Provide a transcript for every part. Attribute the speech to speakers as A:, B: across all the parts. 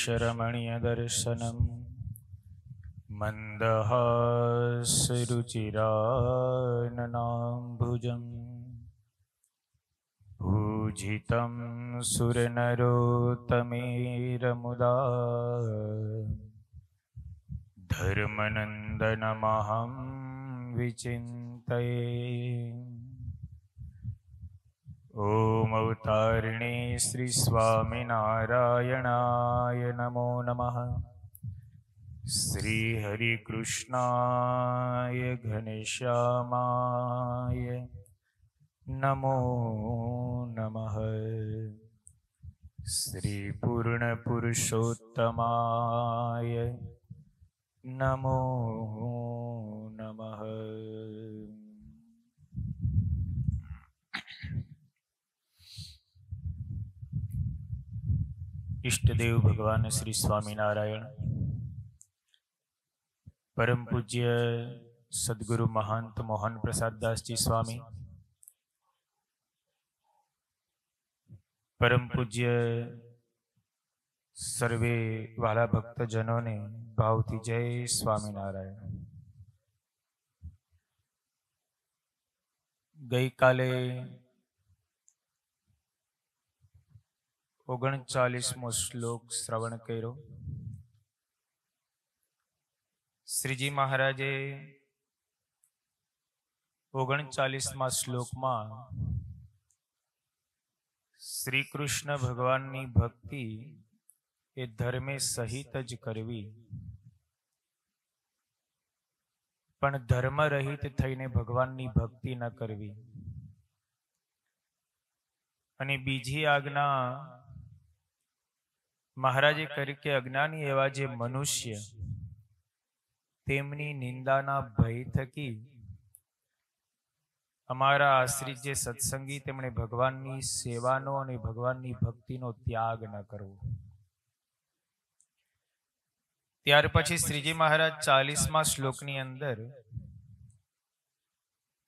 A: श्रीशरमणीयदर्शनम् मन्दहासरुचिराननाम्भुजम् पूजितं सुरनरोत्तमेरमुदा धर्मनन्दनमहं विचिन्तये। ओम अवतारिणे श्री स्वामिनारायणाय नमो नमः। श्री हरिकृष्णाय घनश्यामाय नमो नमः। श्री पूर्णपुरुषोत्तमाय नमो नमः। इष्टदेव भगवान श्री स्वामीनारायण, परम पूज्य सद्गुरु महंत मोहन प्रसाद दास जी स्वामी, परम पूज्य सर्वे वाला भक्तजनों ने भावती जय स्वामीनारायण। गई काले 39मो श्लोक श्रवण कर्यो। श्रीजी महाराजे 39मा श्लोकमां श्री कृष्ण भगवाननी भक्ति ए धर्मे सहित ज करवी, पण धर्म रहित थईने भगवाननी भक्ति न करवी। अने बीजी आज्ञा महाराजे करी के अज्ञानी एवा जे मनुष्य तेमनी निंदाना भय थकी अमारा आश्रित जे सत्संगी तेमणे भगवाननी सेवानो अने भगवाननी भक्तिनो त्याग न करवो। त्यार पछी श्रीजी महाराज 40मा श्लोकनी अंदर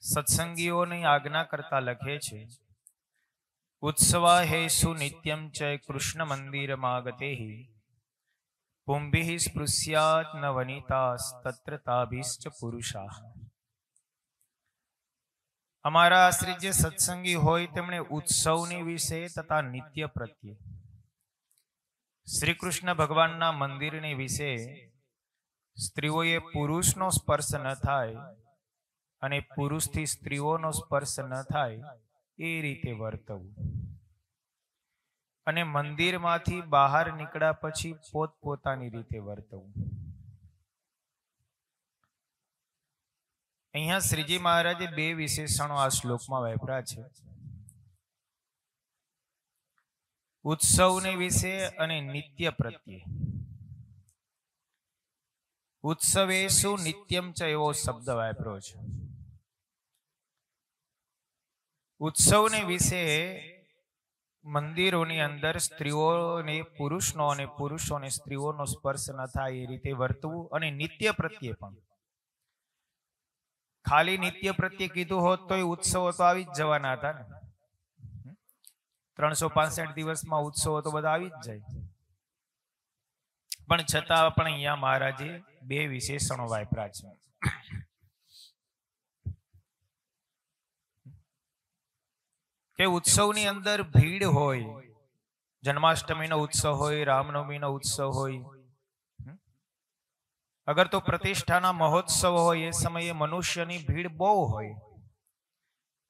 A: सत्संगीओनी आज्ञा करता लखे छे, उत्सवा हेषु नित्यं च कृष्ण मंदिर मागते ही पुंभिः स्पृश्यात् न वनितास्तत्र ताभिश्च पुरुषाः। अमारा आश्रित जे सत्संगी होय तेमणे उत्सवनी विषे तथा नित्य प्रत्ये श्री कृष्ण भगवानना मंदिरनी विषे स्त्रीओए पुरुषनो स्पर्श न थाय अने पुरुषथी स्त्रीओनो स्पर्श न थाय ए रीते वर्तवू। अने मंदिर मांथी बहार निकळ्या पछी पोतपोतानी रीते वर्तवू। अहींया श्रीजी महाराजे 2 विशेषणो आ श्लोकमां वापर्या छे, उत्सवने विषे अने नित्य प्रत्ये। उत्सवेषु नित्यं च एवो शब्द वापर्यो छे। उत्सवने विषे मंदिरोनी अंदर स्त्रीओने पुरुषनो अने पुरुषोने स्त्रीओनो स्पर्श न थाय ए रीते वर्तवू। अने नित्य प्रत्ये पण खाली नित्य प्रत्ये कीधुं होत तो उत्सव तो आवी ज जवाना हता ने। 365 दिवसमां उत्सव तो बधा आवी ज जाय, पण छतां पण अहींया महाराजे 2 विशेषणो वापर्या छे। के उत्सवनी अंदर भीड़ होय, जन्माष्टमीनो उत्सव होय, रामनवमीनो उत्सव होय, अगर तो प्रतिष्ठाना महोत्सव होय ए समये मनुष्यनी भीड़ बहु होय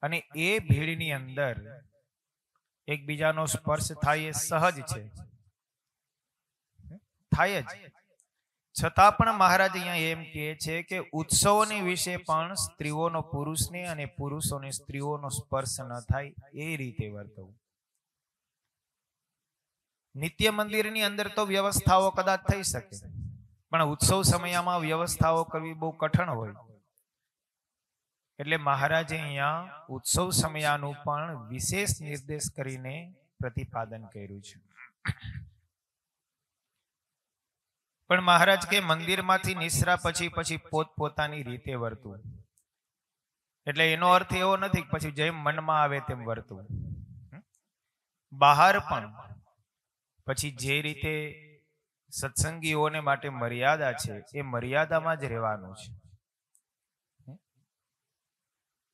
A: अने ए भीड़नी अंदर एकबीजानो स्पर्श थाय ए सहज छे, थाय ज। छतां पण महाराज अहींया एम कहे छे के उत्सवोनी विषे पण स्त्रीओनो पुरुषने अने पुरुषोने स्त्रीओनो स्पर्श न थाय ए रीते वर्तवू। नित्य मंदिरनी अंदर तो व्यवस्थाओ कदाच थई शके, पण उत्सव समयमां व्यवस्थाओ करवी बहु कठिन होय। एटले महाराजे अहींया उत्सव समयानुं पण विशेष निर्देश करीने प्रतिपादन कर्युं छे। पण महाराज के मंदिर मांथी निसरा पछी पोतपोतानी रीते वर्तवू। એટલે એનો અર્થ એવો નથી કે પછી જેમ મનમાં આવે તેમ વર્તવું। બહાર પણ પછી જે રીતે સત્સંગીઓને માટે મર્યાદા છે, એ મર્યાદામાં જ રહેવાનું છે.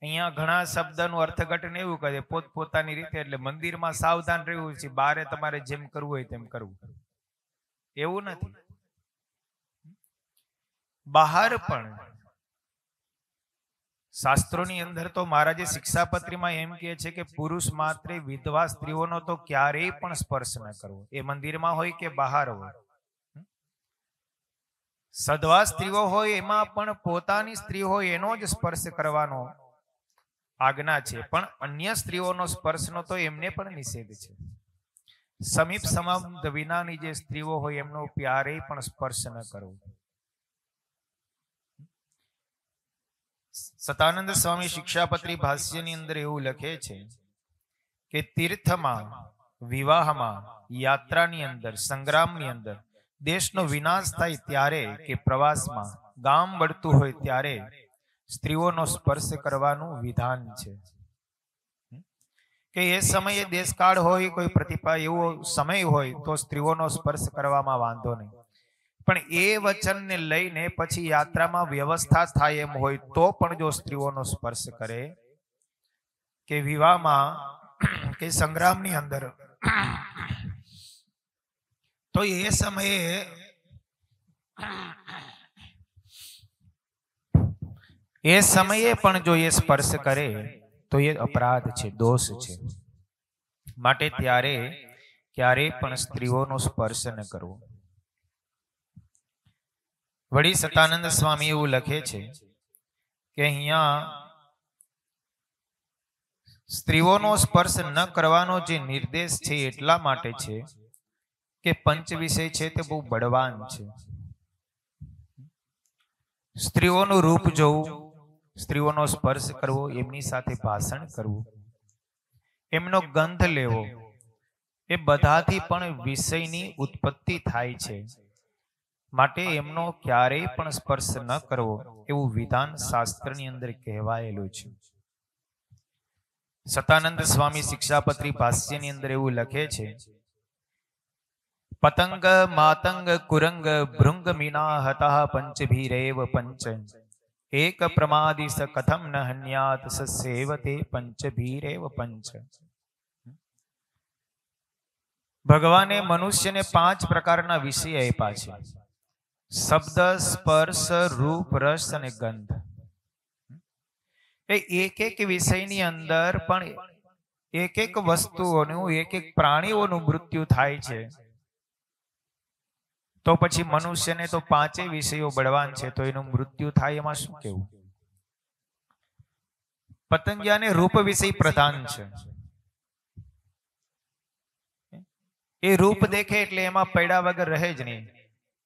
A: અહીંયા ઘણા શબ્દનું અર્થઘટન એવું કરે પોતપોતાની રીતે, એટલે મંદિરમાં સાવધાન રહેવું છે, બારે તમારે જેમ કરવું હોય તેમ કરવું, એવું નથી. બહાર પણ શાસ્ત્રોની અંદર તો મહારાજે શિક્ષાપત્રીમાં એમ કહે છે કે પુરુષ માત્ર વિધવા સ્ત્રીઓનો તો ક્યારેય પણ સ્પર્શ ન કરવો, એ મંદિરમાં હોય કે બહાર હોય. સધવા સ્ત્રીઓ હોય એમાં પણ પોતાની સ્ત્રી હોય એનો જ સ્પર્શ કરવાનો આજ્ઞા છે, પણ અન્ય સ્ત્રીઓનો સ્પર્શનો તો એમને પણ નિષેધ છે. સમીપ સંબંધ વિનાની જે સ્ત્રીઓ હોય એમનો ક્યારેય પણ સ્પર્શ ન કરવો. સતાનંદ સ્વામી શિક્ષાપત્રી ભાષ્યની અંદર એવું લખે છે કે તીર્થમાં, વિવાહમાં, યાત્રાની અંદર, સંગ્રામની અંદર, દેશનો વિનાશ થાય ત્યારે કે પ્રવાસમાં, ગામ બળતું હોય ત્યારે સ્ત્રીઓનો સ્પર્શ કરવાનું વિધાન છે. કે એ સમયે દેશકાળ હોય, કોઈ પ્રતિભા એવો સમય હોય તો સ્ત્રીઓનો સ્પર્શ કરવામાં વાંધો નહીં, પણ એ વચનને લઈને પછી યાત્રામાં વ્યવસ્થા થાય એમ હોય તો પણ જો સ્ત્રીઓનો સ્પર્શ કરે કે વિવાહમાં કે સંગ્રામની અંદર, તો એ સમયે પણ જો એ સ્પર્શ કરે તો એ અપરાધ છે, દોષ છે. માટે ત્યારે ક્યારેય પણ સ્ત્રીઓનો સ્પર્શ ન કરવો. વળી સતાનંદ સ્વામી એવું લખે છે કે અહીંયા સ્ત્રીઓનો સ્પર્શ ન કરવાનો જે નિર્દેશ છે એટલા માટે છે કે પંચ વિષય છે તે બહુ બળવાન છે. સ્ત્રીઓનું રૂપ જોવું, સ્ત્રીઓનો સ્પર્શ કરવો, એમની સાથે ભાષણ કરવું, એમનો ગંધ લેવો, એ બધાથી પણ વિષયની ઉત્પત્તિ થાય છે. માટે એમનો ક્યારેય પણ સ્પર્શ ન કરવો એવું વિધાન શાસ્ત્રની અંદર કહેવાયેલું છે. સતાનંદ સ્વામી શિક્ષાપત્રી ભાષ્યની અંદર એવું લખે છે, પતંગ માતંગ કુરંગ ભૃંગ મીના હતઃ પંચભીરેવ પંચ એક પ્રમાદી સ કથમ ન હન્યાત સ સેવતે પંચભીરેવ પંચ. ભગવાને મનુષ્યને 5 પ્રકારના વિષય આપ્યા છે: શબ્દ, સ્પર્શ, રૂપ, રસ અને ગંધ. એક એક વિષયની અંદર પણ એક એક વસ્તુઓનું, એક એક પ્રાણીઓનું મૃત્યુ થાય છે. તો પછી મનુષ્યને તો 5 વિષયો બળવાન છે, તો એનું મૃત્યુ થાય એમાં શું કેવું? પતંગિયાને રૂપ વિષય પ્રધાન છે. એ રૂપ દેખે એટલે એમાં પડ્યા વગર રહે જ નહીં.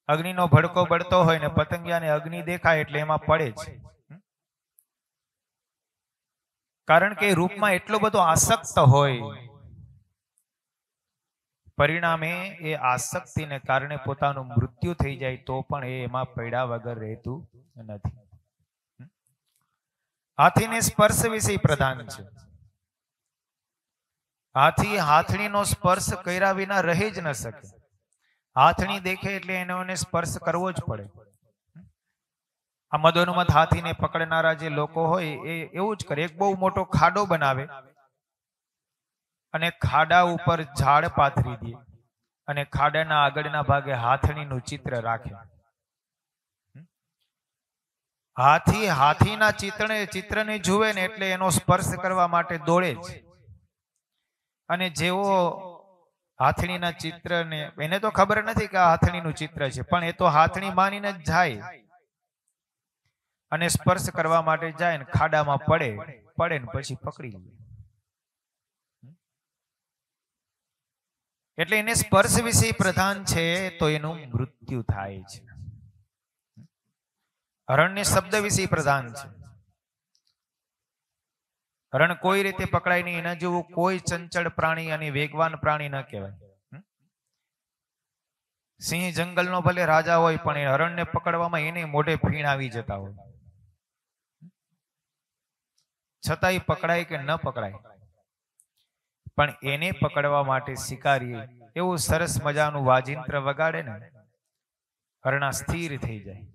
A: અગ્નિનો ભડકો બળતો હોય ને પતંગિયાને અગ્નિ દેખાય એટલે એમાં પડે જ, કારણ કે રૂપમાં એટલો બધો આસક્ત હોય. પરિણામે એ આસક્તિને કારણે પોતાનું મૃત્યુ થઈ જાય તો પણ એ એમાં પડ્યા વગર રહેતું નથી. હાથીને સ્પર્શ વિષય પ્રધાન છે. હાથી હાથણીનો સ્પર્શ કર્યા વિના રહી જ ન શકે. હાથણી દેખે એટલે એને સ્પર્શ કરવો જ પડે. આ મદોન્મથ હાથીને પકડનારા જે લોકો હોય એ એવું જ કરે. એક બહુ મોટો ખાડો બનાવે અને ખાડા ઉપર ઝાડ પાથરી દે અને ખાડાના આગળના ભાગે હાથણીનું ચિત્ર રાખે. હાથી હાથીના ચિત્રને જુએ ને એટલે એનો સ્પર્શ કરવા માટે દોડે જ. અને જેવો હાથણીના ચિત્રને, એને તો ખબર નથી કે આ હાથણીનું ચિત્ર છે, પણ એ તો હાથણી માનીને જ જાય અને સ્પર્શ કરવા માટે જાય ને ખાડામાં પડે ને પછી પકડી લે. એટલે એને સ્પર્શ વિષય પ્રધાન છે તો એનું મૃત્યુ થાય છે. હરણને શબ્દ વિષય પ્રધાન છે. હરણ કોઈ રીતે પકડાય નહીં, એના જેવું કોઈ ચંચળ પ્રાણી અને વેગવાન પ્રાણી ન કહેવાય. સિંહ જંગલનો ભલે રાજા હોય પણ એ હરણને પકડવામાં એને મોઢે ફીણ આવી જતા હોય, છતાંય પકડાય કે ન પકડાય, પણ એને પકડવા માટે શિકારી એવું સરસ મજાનું વાજિંત્ર વગાડે ને હરણા સ્થિર થઈ જાય,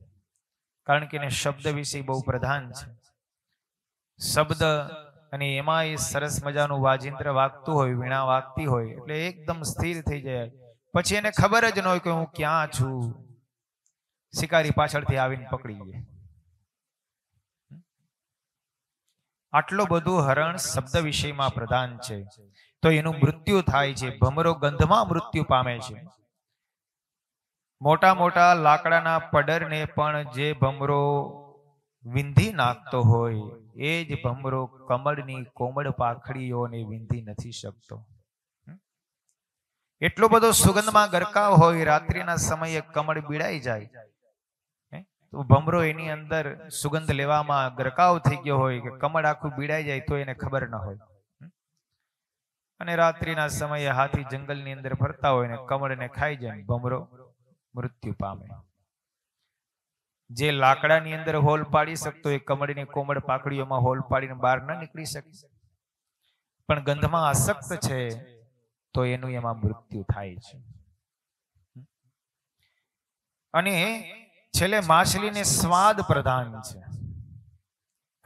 A: કારણ કે એને શબ્દ વિશે બહુ પ્રધાન છે. શબ્દ અને એમાં એ સરસ મજાનું વાજિંત્ર વાગતું હોય, વીણા વાગતી હોય એટલે એકદમ સ્થિર થઈ જાય. પછી એને ખબર જ ન હોય કે હું ક્યાં છું. શિકારી પાછળથી આવીને પકડી લે. આટલું બધું હરણ શબ્દ વિષયમાં પ્રધાન છે, તો એનું મૃત્યુ થાય છે. ભમરો ગંધમાં મૃત્યુ પામે છે. મોટા મોટા લાકડાના પડરને પણ જે ભમરો વિંધી નાખતો હોય, એ જ ભમરો કમળની કોમળ પાખડીઓને વિંધી નથી શકતો. એટલો બધો સુગંધમાં ગરકાવ હોય, રાત્રિના સમયે કમળ બીડાઈ જાય તો ભમરો એની અંદર સુગંધ લેવામાં ગરકાવ થઈ ગયો હોય કે કમળ આખું બીડાઈ જાય તો એને ખબર ન હોય. અને રાત્રિના સમયે હાથી જંગલની અંદર ફરતા હોય ને કમળને ખાઈ જાય, ભમરો મૃત્યુ પામે. જે લાકડાની અંદર હોલ પાડી શકતો એ કમળની કોમળ પાકડીઓમાં હોલ પાડીને બહાર ન નીકળી શકે, પણ ગંધમાં આસક્ત છે તો એનું એમાં મૃત્યુ થાય છે. અને છેલ્લે માછલીને સ્વાદ પ્રધાન છે,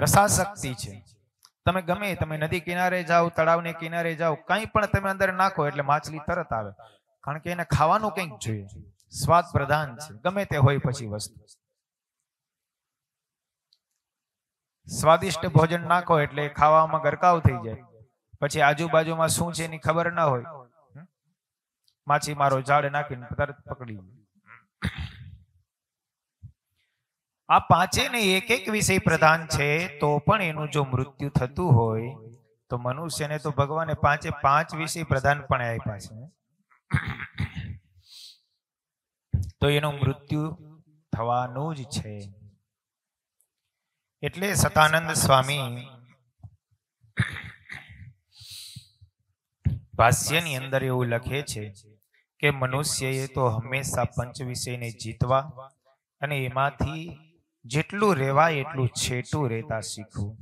A: રસાશક્તિ છે. તમે ગમે તમે નદી કિનારે જાઓ, તળાવને કિનારે જાઓ, કંઈ પણ તમે અંદર નાખો એટલે માછલી તરત આવે, કારણ કે એને ખાવાનું કંઈક જોઈએ. સ્વાદ પ્રધાન છે, ગમે તે હોય પછી વસ્તુ. સ્વાદિષ્ટ ભોજન નાખો એટલે ખાવામાં ગરકાવ થઈ જાય, પછી આજુબાજુમાં શું છે એની ખબર ના હોય, માછીમારો ઝાડ નાખીને તરત પકડી. આ પાંચે ને એક એક વિષય પ્રધાન છે, તો પણ એનું જો મૃત્યુ થતું હોય તો મનુષ્યને તો ભગવાને પાંચે પાંચ વિષય પ્રધાન પણ આપ્યા છે, તો એનું મૃત્યુ થવાનું જ છે. એટલે સતાનંદ સ્વામી ભાષ્યની અંદર એવું લખે છે કે મનુષ્યએ તો હંમેશા પંચ વિષયને જીતવા અને એમાંથી જેટલું રહેવાય એટલું છેટું રહેતા શીખવું.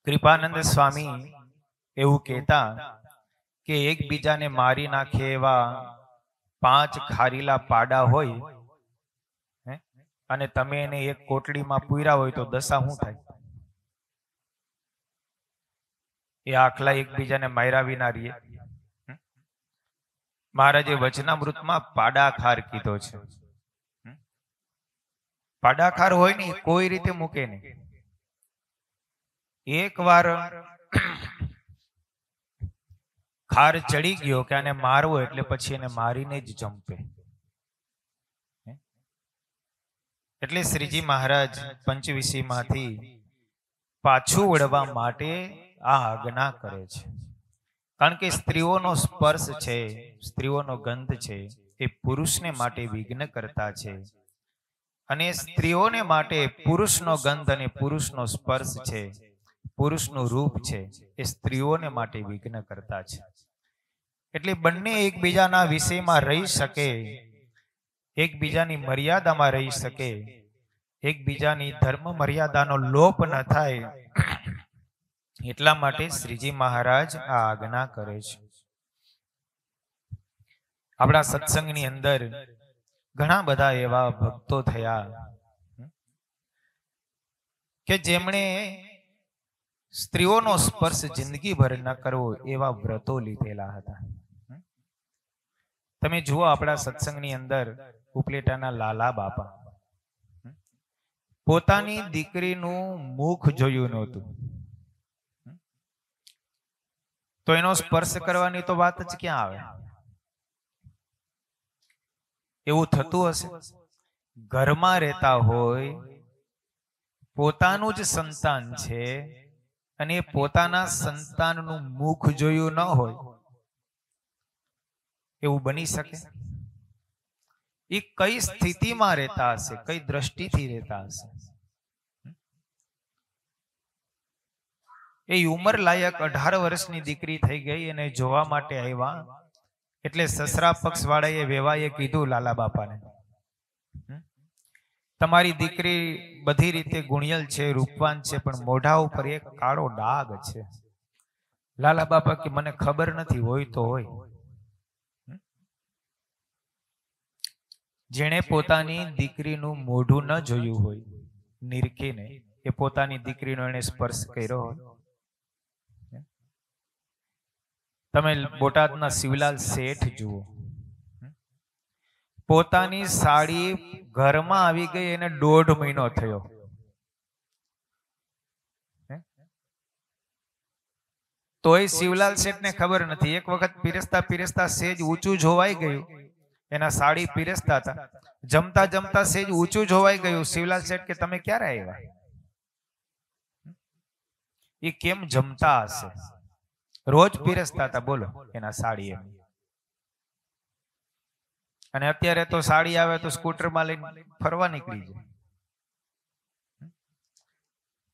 A: કૃપાનંદ સ્વામી એવું કહેતા કે એકબીજાને મારી નાખે એવા 5 ખારીલા પાડા હોય અને તમે એને એક કોટડીમાં પૂર્યા હોય તો દશા શું થાય? એ આખલા એકબીજાને માર્યા વિના રહીએ. મહારાજે વચનામૃતમાં પાડાખાર કીધો છે. પાડાખાર હોય ને કોઈ રીતે મૂકે નહીં. એક વાર ખાર ચડી ગયો કે આને મારવો એટલે પછી એને મારીને જ જંપે. એટલે શ્રીજી મહારાજ પંચવિષયમાંથી પાછું વળવા માટે આ આજ્ઞા કરે છે. કારણ કે સ્ત્રીઓનો સ્પર્શ છે, સ્ત્રીઓનો ગંધ છે, એ પુરુષને માટે વિઘ્ન કરતા છે. અને સ્ત્રીઓને માટે પુરુષનો ગંધ અને પુરુષનો સ્પર્શ છે, પુરુષનું રૂપ છે, એ સ્ત્રીઓને માટે વિઘ્ન કરતા છે. એટલે બંને એકબીજાના વિષયમાં રહી શકે, એકબીજાની મર્યાદામાં રહી શકે, એકબીજાની ધર્મ મર્યાદાનો લોપ ન થાય, એટલા માટે શ્રીજી મહારાજ આ આજ્ઞા કરે છે. આપણા સત્સંગની અંદર ઘણા બધા એવા ભક્તો થયા કે જેમણે સ્ત્રીઓનો સ્પર્શ જિંદગીભર ન કરવો એવા વ્રતો લીધેલા હતા. તમે જુઓ આપણા સત્સંગની અંદર ઉપલેટાના લાલા બાપા પોતાની દીકરીનું મુખ જોયું નહોતું, તો એનો સ્પર્શ કરવાની તો વાત જ ક્યાં આવે? એવું થતું હશે? ઘરમાં રહેતા હોય, પોતાનું જ સંતાન છે અને પોતાના સંતાનનું મુખ જોયું ન હોય, એવું બની શકે? એ કઈ સ્થિતિમાં રહેતા હશે, કઈ દ્રષ્ટિથી રહેતા હશે? એ ઉંમર લાયક 18 વર્ષની દીકરી થઈ ગઈ અને જોવા માટે આવ્યા. એટલે સસરા પક્ષ વાળાએ વેવાએ કીધું લાલા બાપાને, તમારી દીકરી બધી રીતે ગુણિયલ છે, રૂપવાન છે, પણ મોઢા ઉપર એક કાળો ડાઘ છે. લાલા બાપા કે મને ખબર નથી, હોય તો હોય. જેણે પોતાની દીકરીનું મોઢું ન જોયું હોય નિરખીને, એ પોતાની દીકરીનો એને સ્પર્શ કર્યો હોય. તમે બોટાદના શિવલાલ શેઠ જુઓ, પોતાની સાડી ઘરમાં આવી ગઈ એને 1.5 મહિનો થયો. તોય શિવલાલ શેઠને ખબર નથી. એક વખત પીરસતા પીરસતા સેજ ઊંચું જોવાઈ ગયું. એના સાડી પીરસતા હતા, જમતા જમતા સેજ ઊંચું જોવાઈ ગયું. શિવલાલ શેઠ કે તમે ક્યારે આવ્યા? એ કેમ જમતા હશે? રોજ પીરસતા હતા, બોલો, એના સાડી એમ. અને અત્યારે તો સાડી આવે તો સ્કૂટરમાં લઈને ફરવા નીકળી જાય.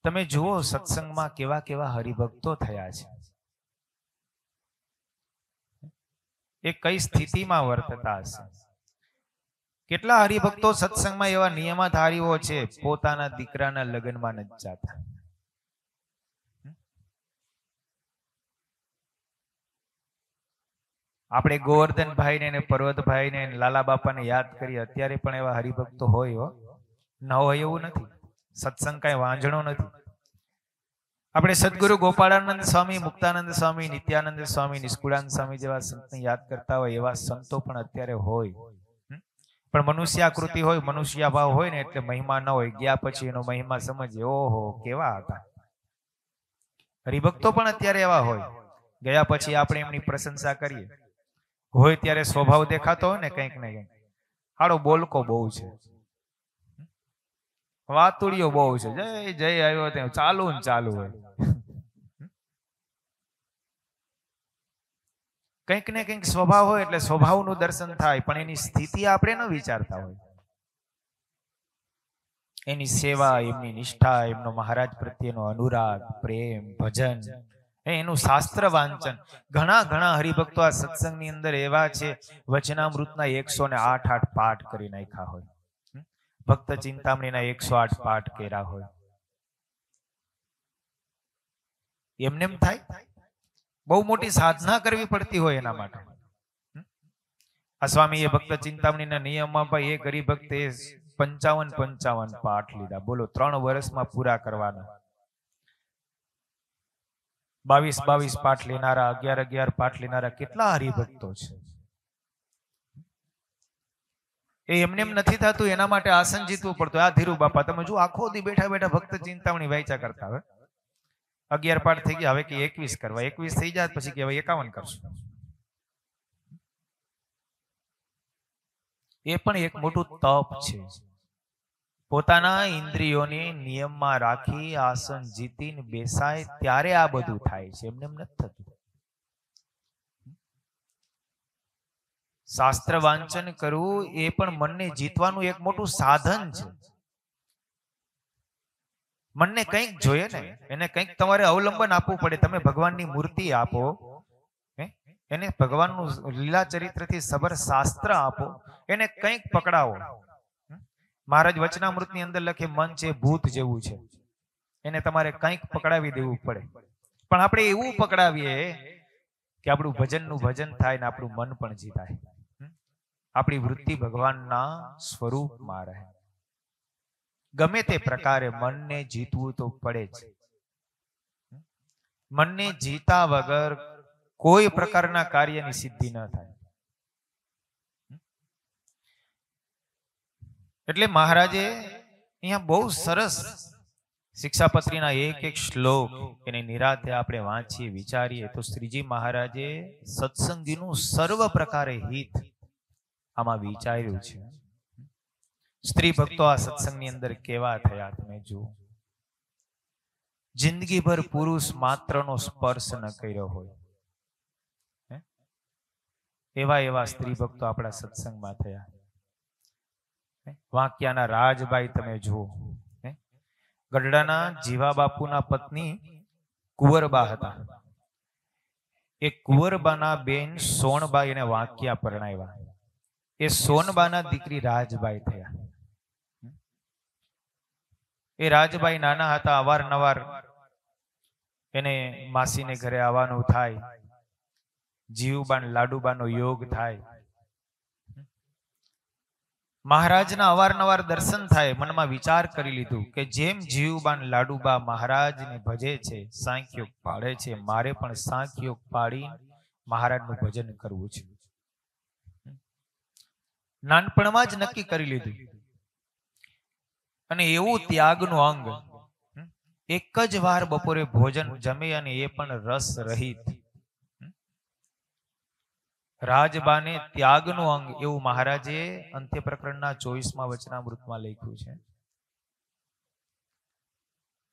A: તમે જુઓ સત્સંગમાં કેવા કેવા હરિભક્તો થયા છે. એ કઈ સ્થિતિમાં વર્તતા હશે? કેટલા હરિભક્તો સત્સંગમાં એવા નિયમાધારીઓ છે, પોતાના દીકરાના લગ્નમાં નથી જાતા. આપણે ગોવર્ધનભાઈ ને પર્વતભાઈ ને લાલા બાપાને યાદ કરીએ, અત્યારે પણ એવા હરિભક્તો હોય, ન હોય એવું નથી. સત્સંગ કઈ વાંઝણો નથી. આપણે સદગુરુ ગોપાળાનંદ સ્વામી, મુક્તાનંદ સ્વામી, નિત્યાનંદ સ્વામી, નિષ્કુળાનંદ સ્વામી જેવા સંતને યાદ કરતા હોય, એવા સંતો પણ અત્યારે હોય. પણ મનુષ્યાકૃતિ હોય, મનુષ્ય ભાવ હોય ને એટલે મહિમા ન હોય. ગયા પછી એનો મહિમા સમજીએ, ઓહો કેવા હતા. હરિભક્તો પણ અત્યારે એવા હોય, ગયા પછી આપણે એમની પ્રશંસા કરીએ. હોય ત્યારે સ્વભાવ દેખાતો હોય ને કંઈક ને કંઈક, હાડો બોલકો બહુ છે, વાતુડિયો બહુ છે, જય જય આવ્યો ત્યાં ચાલુ ને ચાલુ હોય. કંઈક ને કંઈક સ્વભાવ હોય એટલે સ્વભાવનું દર્શન થાય, પણ એની સ્થિતિ આપણે ન વિચારતા હોય. એની સેવા, એમની નિષ્ઠા, એમનો મહારાજ પ્રત્યેનો અનુરાગ, પ્રેમ, ભજન, એનું શાસ્ત્ર વાંચન. ઘણા ઘણા હરિભક્તો આ સત્સંગની અંદર એવા છે, વચનામૃતના 108 પાઠ કરી નાખ્યા હોય, ભક્ત ચિંતામણીના 108 પાઠ કર્યા હોય. એમને એમ થાય? બહુ મોટી સાધના કરવી પડતી હોય એના માટે. આ સ્વામી એ ભક્ત ચિંતામણીના નિયમમાં ભાઈ એક હરિભક્તે 55 પાઠ લીધા. બોલો, 3 વર્ષમાં પૂરા કરવાના. 22 પાઠ લેનારા, 11 પાઠ લેનારા કેટલા હરિભક્તો છે. એ એમને એમ નથી થતું, એના માટે આસન જીતવું પડતું. આ ધીરુ બાપા તમે જો આખો દી બેઠા બેઠા ભક્ત ચિંતામણી વાંચા કરતા હોય. 11 પાઠ થઈ ગયા, હવે કે 21 કરવા. 21 થઈ જાય પછી કે હવે 51 કરશું. એ પણ એક મોટું તપ છે. પોતાના ઇન્દ્રિયોને નિયમમાં રાખી આસન જીતીને બેસાય ત્યારે આ બધું થાય છે, એમને એમ નથી થતું. શાસ્ત્ર વાંચન કરવું એ પણ મનને જીતવાનું એક મોટું સાધન છે. મનને કંઈક જોઈએ ને, એને કંઈક તમારે અવલંબન આપવું પડે. તમે ભગવાનની મૂર્તિ આપો, એને ભગવાનનું લીલા ચરિત્રથી સબર શાસ્ત્ર આપો, એને કંઈક પકડાવો. મહારાજ વચનામૃતની અંદર લખે, મન છે ભૂત જેવું છે, એને તમારે કંઈક પકડાવી દેવું પડે. પણ આપણે એવું પકડાવીએ કે આપણું ભજનનું ભજન થાય ને આપણું મન પણ જીતાય, આપણી વૃત્તિ ભગવાનના સ્વરૂપમાં રહે. ગમે તે પ્રકારે મનને જીતવું તો પડે જ. મનને જીતા વગર કોઈ પ્રકારના કાર્યની સિદ્ધિ ન થાય. એટલે મહારાજે અહીંયા બહુ સરસ શિક્ષાપત્રીના એક શ્લોક એની નિરાતે આપણે વાંચીએ, વિચારીએ તો શ્રીજી મહારાજે સત્સંગીનું સર્વ પ્રકારે હિત આમાં વિચાર્યું છે. સ્ત્રી ભક્તો આ સત્સંગની અંદર કેવા થયા તમે જુઓ. જિંદગીભર પુરુષ માત્રનો સ્પર્શ ન કર્યો હોય એવા એવા સ્ત્રી ભક્તો આપણા સત્સંગમાં થયા. વાંકિયાના રાજબાઈ તમે જુઓ, ગઢડાના જીવા બાપુના પત્ની કુંવરબા હતા. એ કુંવરબાના બેન સોનબાઈ એને વાંકિયા પરણાવ્યા. એ સોનબાના દીકરી રાજબાઈ થયા. એ રાજબાઈ નાના હતા, અવારનવાર એને માસીને ઘરે આવવાનું થાય, જીવબાન લાડુબાનો યોગ થાય. મહારાજના અવારનવાર દર્શન થાય. મનમાં વિચાર કરી લીધું કે જેમ જીવબાન લાડુબા મહારાજને ભજે છે, સાંખ્યોગ પાડે છે, મારે પણ સાંખ્યોગ પાડી મહારાજનું ભજન કરવું છે. નાનપણમાં જ નક્કી કરી લીધું. અને એવું ત્યાગનું અંગ, એક જ વાર બપોરે ભોજન જમે અને એ પણ રસ રહિત. રાજબાને ત્યાગનું અંગ એવું મહારાજે અંત્ય પ્રકરણના 24મા વચનામૃતમાં લખ્યું છે.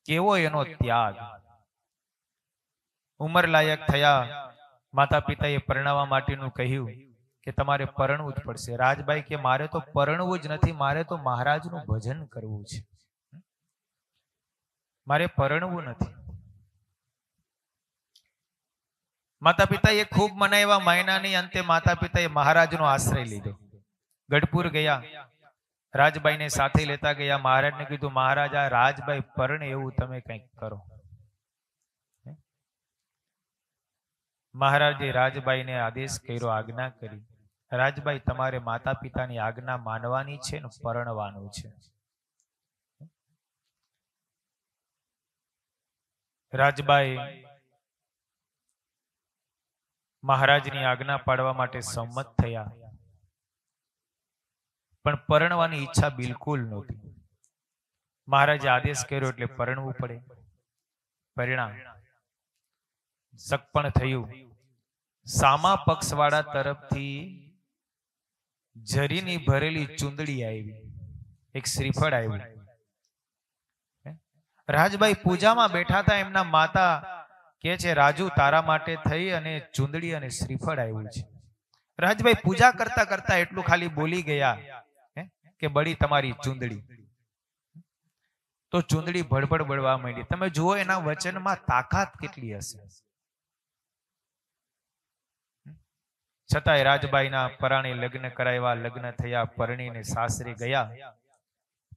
A: કેવો એનો ત્યાગ! ઉંમર લાયક થયા, માતા પિતાએ પરણાવવા માટેનું કહ્યું કે તમારે પરણવું જ પડશે. રાજબાઈ કે મારે તો પરણવું જ નથી, મારે તો મહારાજનું ભજન કરવું છે, મારે પરણવું નથી. માતા પિતાએ ખૂબ મનાવ્યા. મહિનાની અંતે માતા પિતાએ મહારાજનો આશ્રય લીધો. ગઢપુર ગયા, રાજબાઈને સાથે લેતા ગયા. મહારાજને કીધું, મહારાજ આ રાજબાઈ પરણે એવું તમે કંઈક કરો. મહારાજે રાજબાઈને આદેશ કર્યો, આજ્ઞા કરી. રાજબાઈ તમારે માતા પિતાની આજ્ઞા માનવાની છે ને પરણવાનું છે. રાજબાઈ મહારાજની આજ્ઞા પાડવા માટે સંમત થયા, પણ પરણવાની ઈચ્છા બિલકુલ નહોતી. મહારાજે આદેશ કર્યો એટલે પરણવું પડે. પરિણામ સગપણ થયું. સામા પક્ષવાળા તરફથી જરીની ભરેલી ચુંદડી આવી, એક શ્રીફળ આવ્યું. રાજબાઈ પૂજામાં બેઠા હતા. એમના માતા કે છે, રાજુ તારા માટે થઈ અને ચુંદડી અને શ્રીફળ આવ્યું છે. રાજબાઈ પૂજા કરતા કરતા એટલું ખાલી બોલી ગયા કે બળી તમારી ચુંદડી. તો ચુંદડી ભડભડ બળવા માંડી. તમે જુઓ એના વચનમાં તાકાત કેટલી હશે. છતાંય રાજબાઈના પરાણે લગ્ન કરાવ્યા. લગ્ન થયા, પરણીને સાસરે ગયા.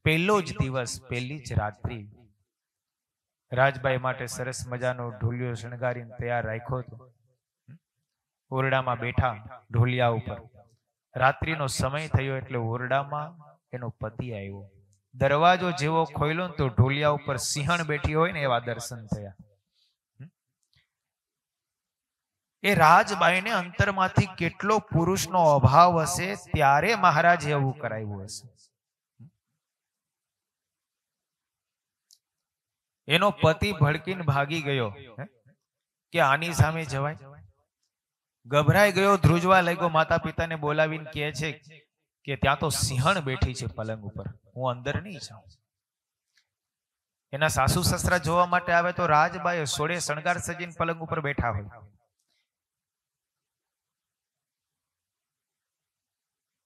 A: પહેલો જ દિવસ, પહેલી જ રાત્રિ રાજબાઈ માટે સરસ મજાનો ઢોલિયો શણગારીને તૈયાર રાખ્યો હતો. ઓરડામાં બેઠા ઢોલિયા ઉપર. રાત્રિનો સમય થયો એટલે ઓરડામાં એનો પતિ આવ્યો. દરવાજો જેવો ખોલ્યો ને તો ઢોલિયા ઉપર સિંહણ બેઠી હોય ને એવા દર્શન થયા. એ રાજબાઈને અંતરમાંથી કેટલો પુરુષનો અભાવ હશે, ત્યારે મહારાજ એવું કરાવ્યું હશે. એનો પતિ ભડકીને ભાગી ગયો કે આની સામે જવાય. ગભરાઈ ગયો, ધ્રુજવા લાગ્યો. માતા પિતાને બોલાવીને કહે છે કે ત્યાં તો સિંહણ બેઠી છે પલંગ ઉપર, હું અંદર નહીં જાઉં. એના સાસુ સસરા જોવા માટે આવે તો રાજબાઈ સોળે શણગાર સજીને પલંગ ઉપર બેઠા હોય.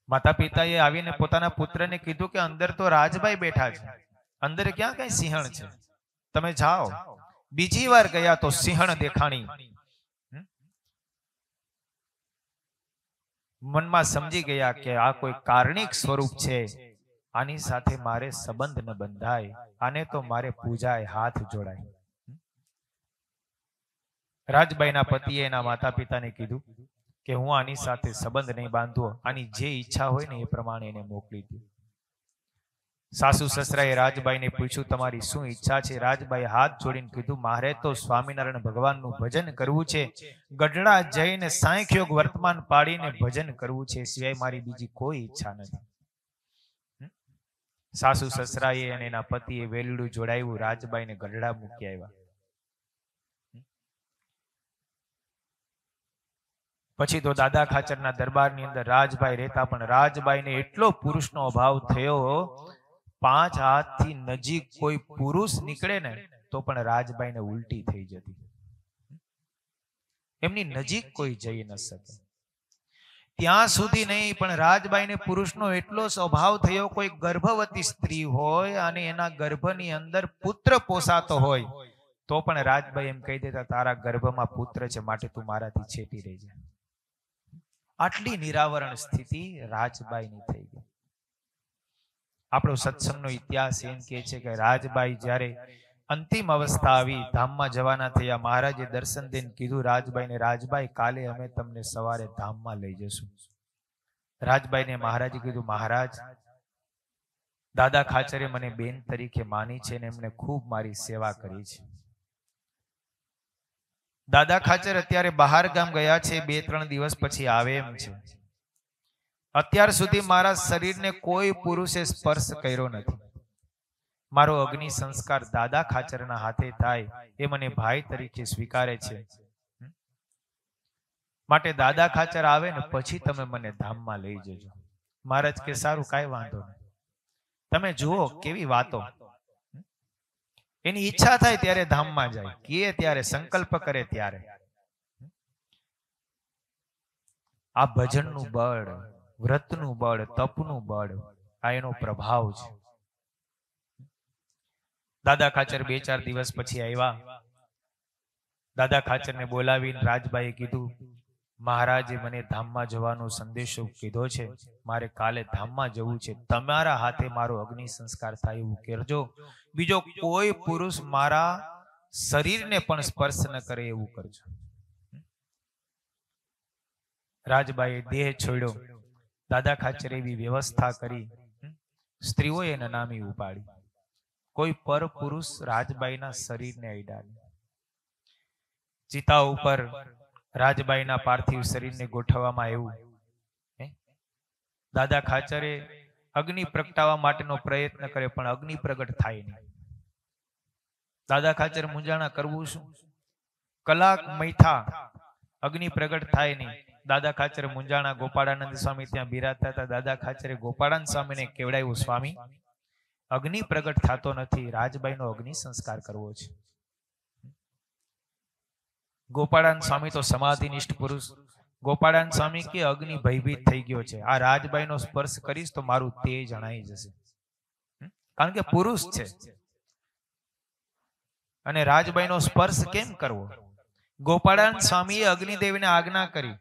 A: માતા પિતાએ આવીને પોતાના પુત્રને કીધું કે અંદર તો રાજબાઈ બેઠા છે, અંદર ક્યાં કઈ સિંહણ છે, તમે જાઓ. બીજી વાર ગયા તો સિંહણ દેખાણી. મનમાં સમજી ગયા કે આ કોઈ કારણિક સ્વરૂપ છે, આની સાથે મારે સંબંધ ન બંધાય, આને તો મારે પૂજાય, હાથ જોડાય. રાજબાઈના પતિએ એના માતા પિતાને કીધું કે હું આની સાથે સંબંધ નહીં બાંધવો, આની જે ઈચ્છા હોય ને એ પ્રમાણે એને મોકલી દો. સાસુ સસરાએ રાજબાઈને પૂછ્યું, તમારી શું ઈચ્છા છે? રાજબાઈ હાથ જોડીને કીધું, મારે તો સ્વામિનારાયણ ભગવાનનું ભજન કરવું છે, ગઢડા જઈને સાંખ્યોગ વર્તમાન પાડીને ભજન કરવું છે, સિવાય મારી બીજી કોઈ ઈચ્છા નથી. સાસુ સસરાએ અને એના પતિએ વેલડું જોડાયું, રાજબાઈને ગઢડા મૂકી આવ્યા. પછી તો દાદા ખાચરના દરબારની અંદર રાજબાઈ રહેતા, પણ રાજબાઈને એટલો પુરુષનો અભાવ થયો, 5 હાથથી નજીક કોઈ પુરુષ નીકળે ને તો પણ રાજબાઈને ઉલટી થઈ જતી. એમની નજીક કોઈ જઈ ન શકે. ત્યાં સુધી નહીં, પણ રાજબાઈને પુરુષનો એટલો સ્વભાવ થયો, કોઈ ગર્ભવતી સ્ત્રી હોય અને એના ગર્ભની અંદર પુત્ર પોસાતો હોય તો પણ રાજબાઈ એમ કહી દેતા, તારા ગર્ભમાં પુત્ર છે, માટે તું મારાથી છેટી રહી જાય. આટલી નિરાવરણ સ્થિતિ રાજબાઈની થઈ ગઈ. આપણો સત્સંગનો ઇતિહાસ એમ કહે છે કે રાજબાઈ જ્યારે અંતિમ અવસ્થા આવી, ધામમાં જવાના થયા, મહારાજે દર્શન દઈને કીધું રાજબાઈને, રાજબાઈ કાલે અમે તમને સવારે ધામમાં લઈ જશું. રાજબાઈને મહારાજે કીધું, મહારાજ દાદા ખાચરે મને બેન તરીકે માની છે ને એમણે ખૂબ મારી સેવા કરી છે. દાદા ખાચર અત્યારે બહાર ગામ ગયા છે, 2-3 દિવસ પછી આવે એમ છે. અત્યાર સુધી મારા શરીરને કોઈ પુરુષે સ્પર્શ કર્યો નથી. મારો અગ્નિ સંસ્કાર દાદા ખાચરના હાથે થાય એ મને ભાઈ તરીકે સ્વીકારે છે. માટે દાદા ખાચર આવે ને પછી તમે મને ધામમાં લઈ જજો. મહારાજ કે સારું, કાંઈ વાંધો નહીં. તમે જુઓ કેવી વાતો. એની ઈચ્છા થાય ત્યારે ધામમાં જાય, કે ત્યારે સંકલ્પ કરે ત્યારે. આ ભજનનું બળ, વ્રતનું બળ, તપનું બળ, આ એનો પ્રભાવ છે. દાદા ખાચર 2-4 દિવસ પછી આવ્યા. દાદા ખાચરને બોલાવીને રાજબાઈએ કીધું, મહારાજે મને ધામમાં જવાનો સંદેશો કીધો છે, મારે કાલે ધામમાં જવું છે. તમારા હાથે મારો અગ્નિ સંસ્કાર થાય એવું કરજો. બીજો કોઈ પુરુષ મારા શરીરને પણ સ્પર્શ ન કરે એવું કરજો. રાજબાઈએ દેહ છોડ્યો. દાદા ખાચર એવી વ્યવસ્થા કરી, સ્ત્રીઓએ એને નામી ઉપાડી. કોઈ પર પુરુષ રાજબાઈના શરીરને અડાડે. ચિતા ઉપર રાજબાઈના પાર્થિવ શરીરને ગોઠવવામાં આવ્યું. દાદા ખાચરે અગ્નિ પ્રગટાવવા માટેનો પ્રયત્ન કરે પણ અગ્નિ પ્રગટ થાય નહીં. દાદા ખાચર મૂંઝાણા, કરવું શું? કલાક મૈથા, અગ્નિ પ્રગટ થાય નહીં. દાદા ખાચર મૂંઝાણા. ગોપાળાનંદ સ્વામી ત્યાં બિરાજતા હતા. દાદા ખાચરે ગોપાળાનંદ સ્વામીને કેવડાવ્યું, સ્વામી અગ્નિ પ્રગટ થતો નથી, રાજબાઈનો અગ્નિ સંસ્કાર કરવો છે. ગોપાળાનંદ સ્વામી તો સમાધિનિષ્ઠ પુરુષ. ગોપાળાનંદ સ્વામી કે અગ્નિ ભયભીત થઈ ગયો છે, આ રાજબાઈનો સ્પર્શ કરીશ તો મારું તેજ જણાઈ જશે. કારણ કે પુરુષ છે અને રાજબાઈનો સ્પર્શ કેમ કરવો? ગોપાળાનંદ સ્વામીએ અગ્નિદેવને આજ્ઞા કરી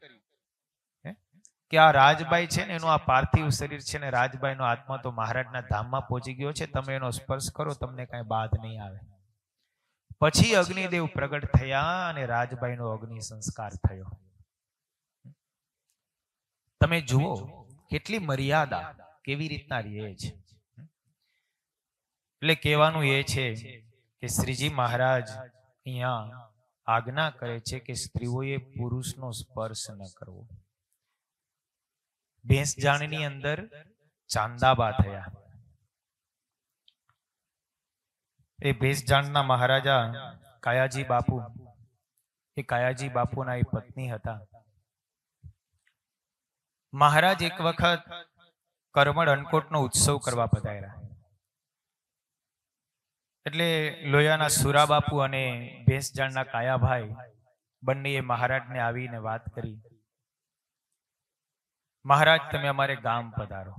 A: કે આ રાજબાઈ છે ને એનું આ પાર્થિવ શરીર છે ને રાજબાઈનો આત્મા તો મહારાજના ધામમાં પહોંચી ગયો છે, તમે એનો સ્પર્શ કરો, તમને કઈ બાધ નહીં આવે. પછી અગ્નિદેવ પ્રગટ થયા અને રાજબાઈનો અગ્નિ સંસ્કાર થયો. તમે જુઓ કેટલી મર્યાદા, કેવી રીતના રહે છે. એટલે કહેવાનું એ છે કે શ્રીજી મહારાજ અહીંયા આજ્ઞા કરે છે કે સ્ત્રીઓએ પુરુષનો સ્પર્શ ન કરવો. ભેંસજાણની અંદર ચાંદાબા થયા. એ ભેંસજાણના મહારાજા કાયાજી બાપુ, એ કાયાજી બાપુના એ પત્ની હતા. મહારાજ એક વખત કરમળ અન્નકોટનો ઉત્સવ કરવા પધાર્યા. એટલે લોયાના સુરા બાપુ અને ભેંસજાણના કાયાભાઈ બંનેએ મહારાજને આવીને વાત કરી, મહારાજ તમે અમારે ગામ પધારો.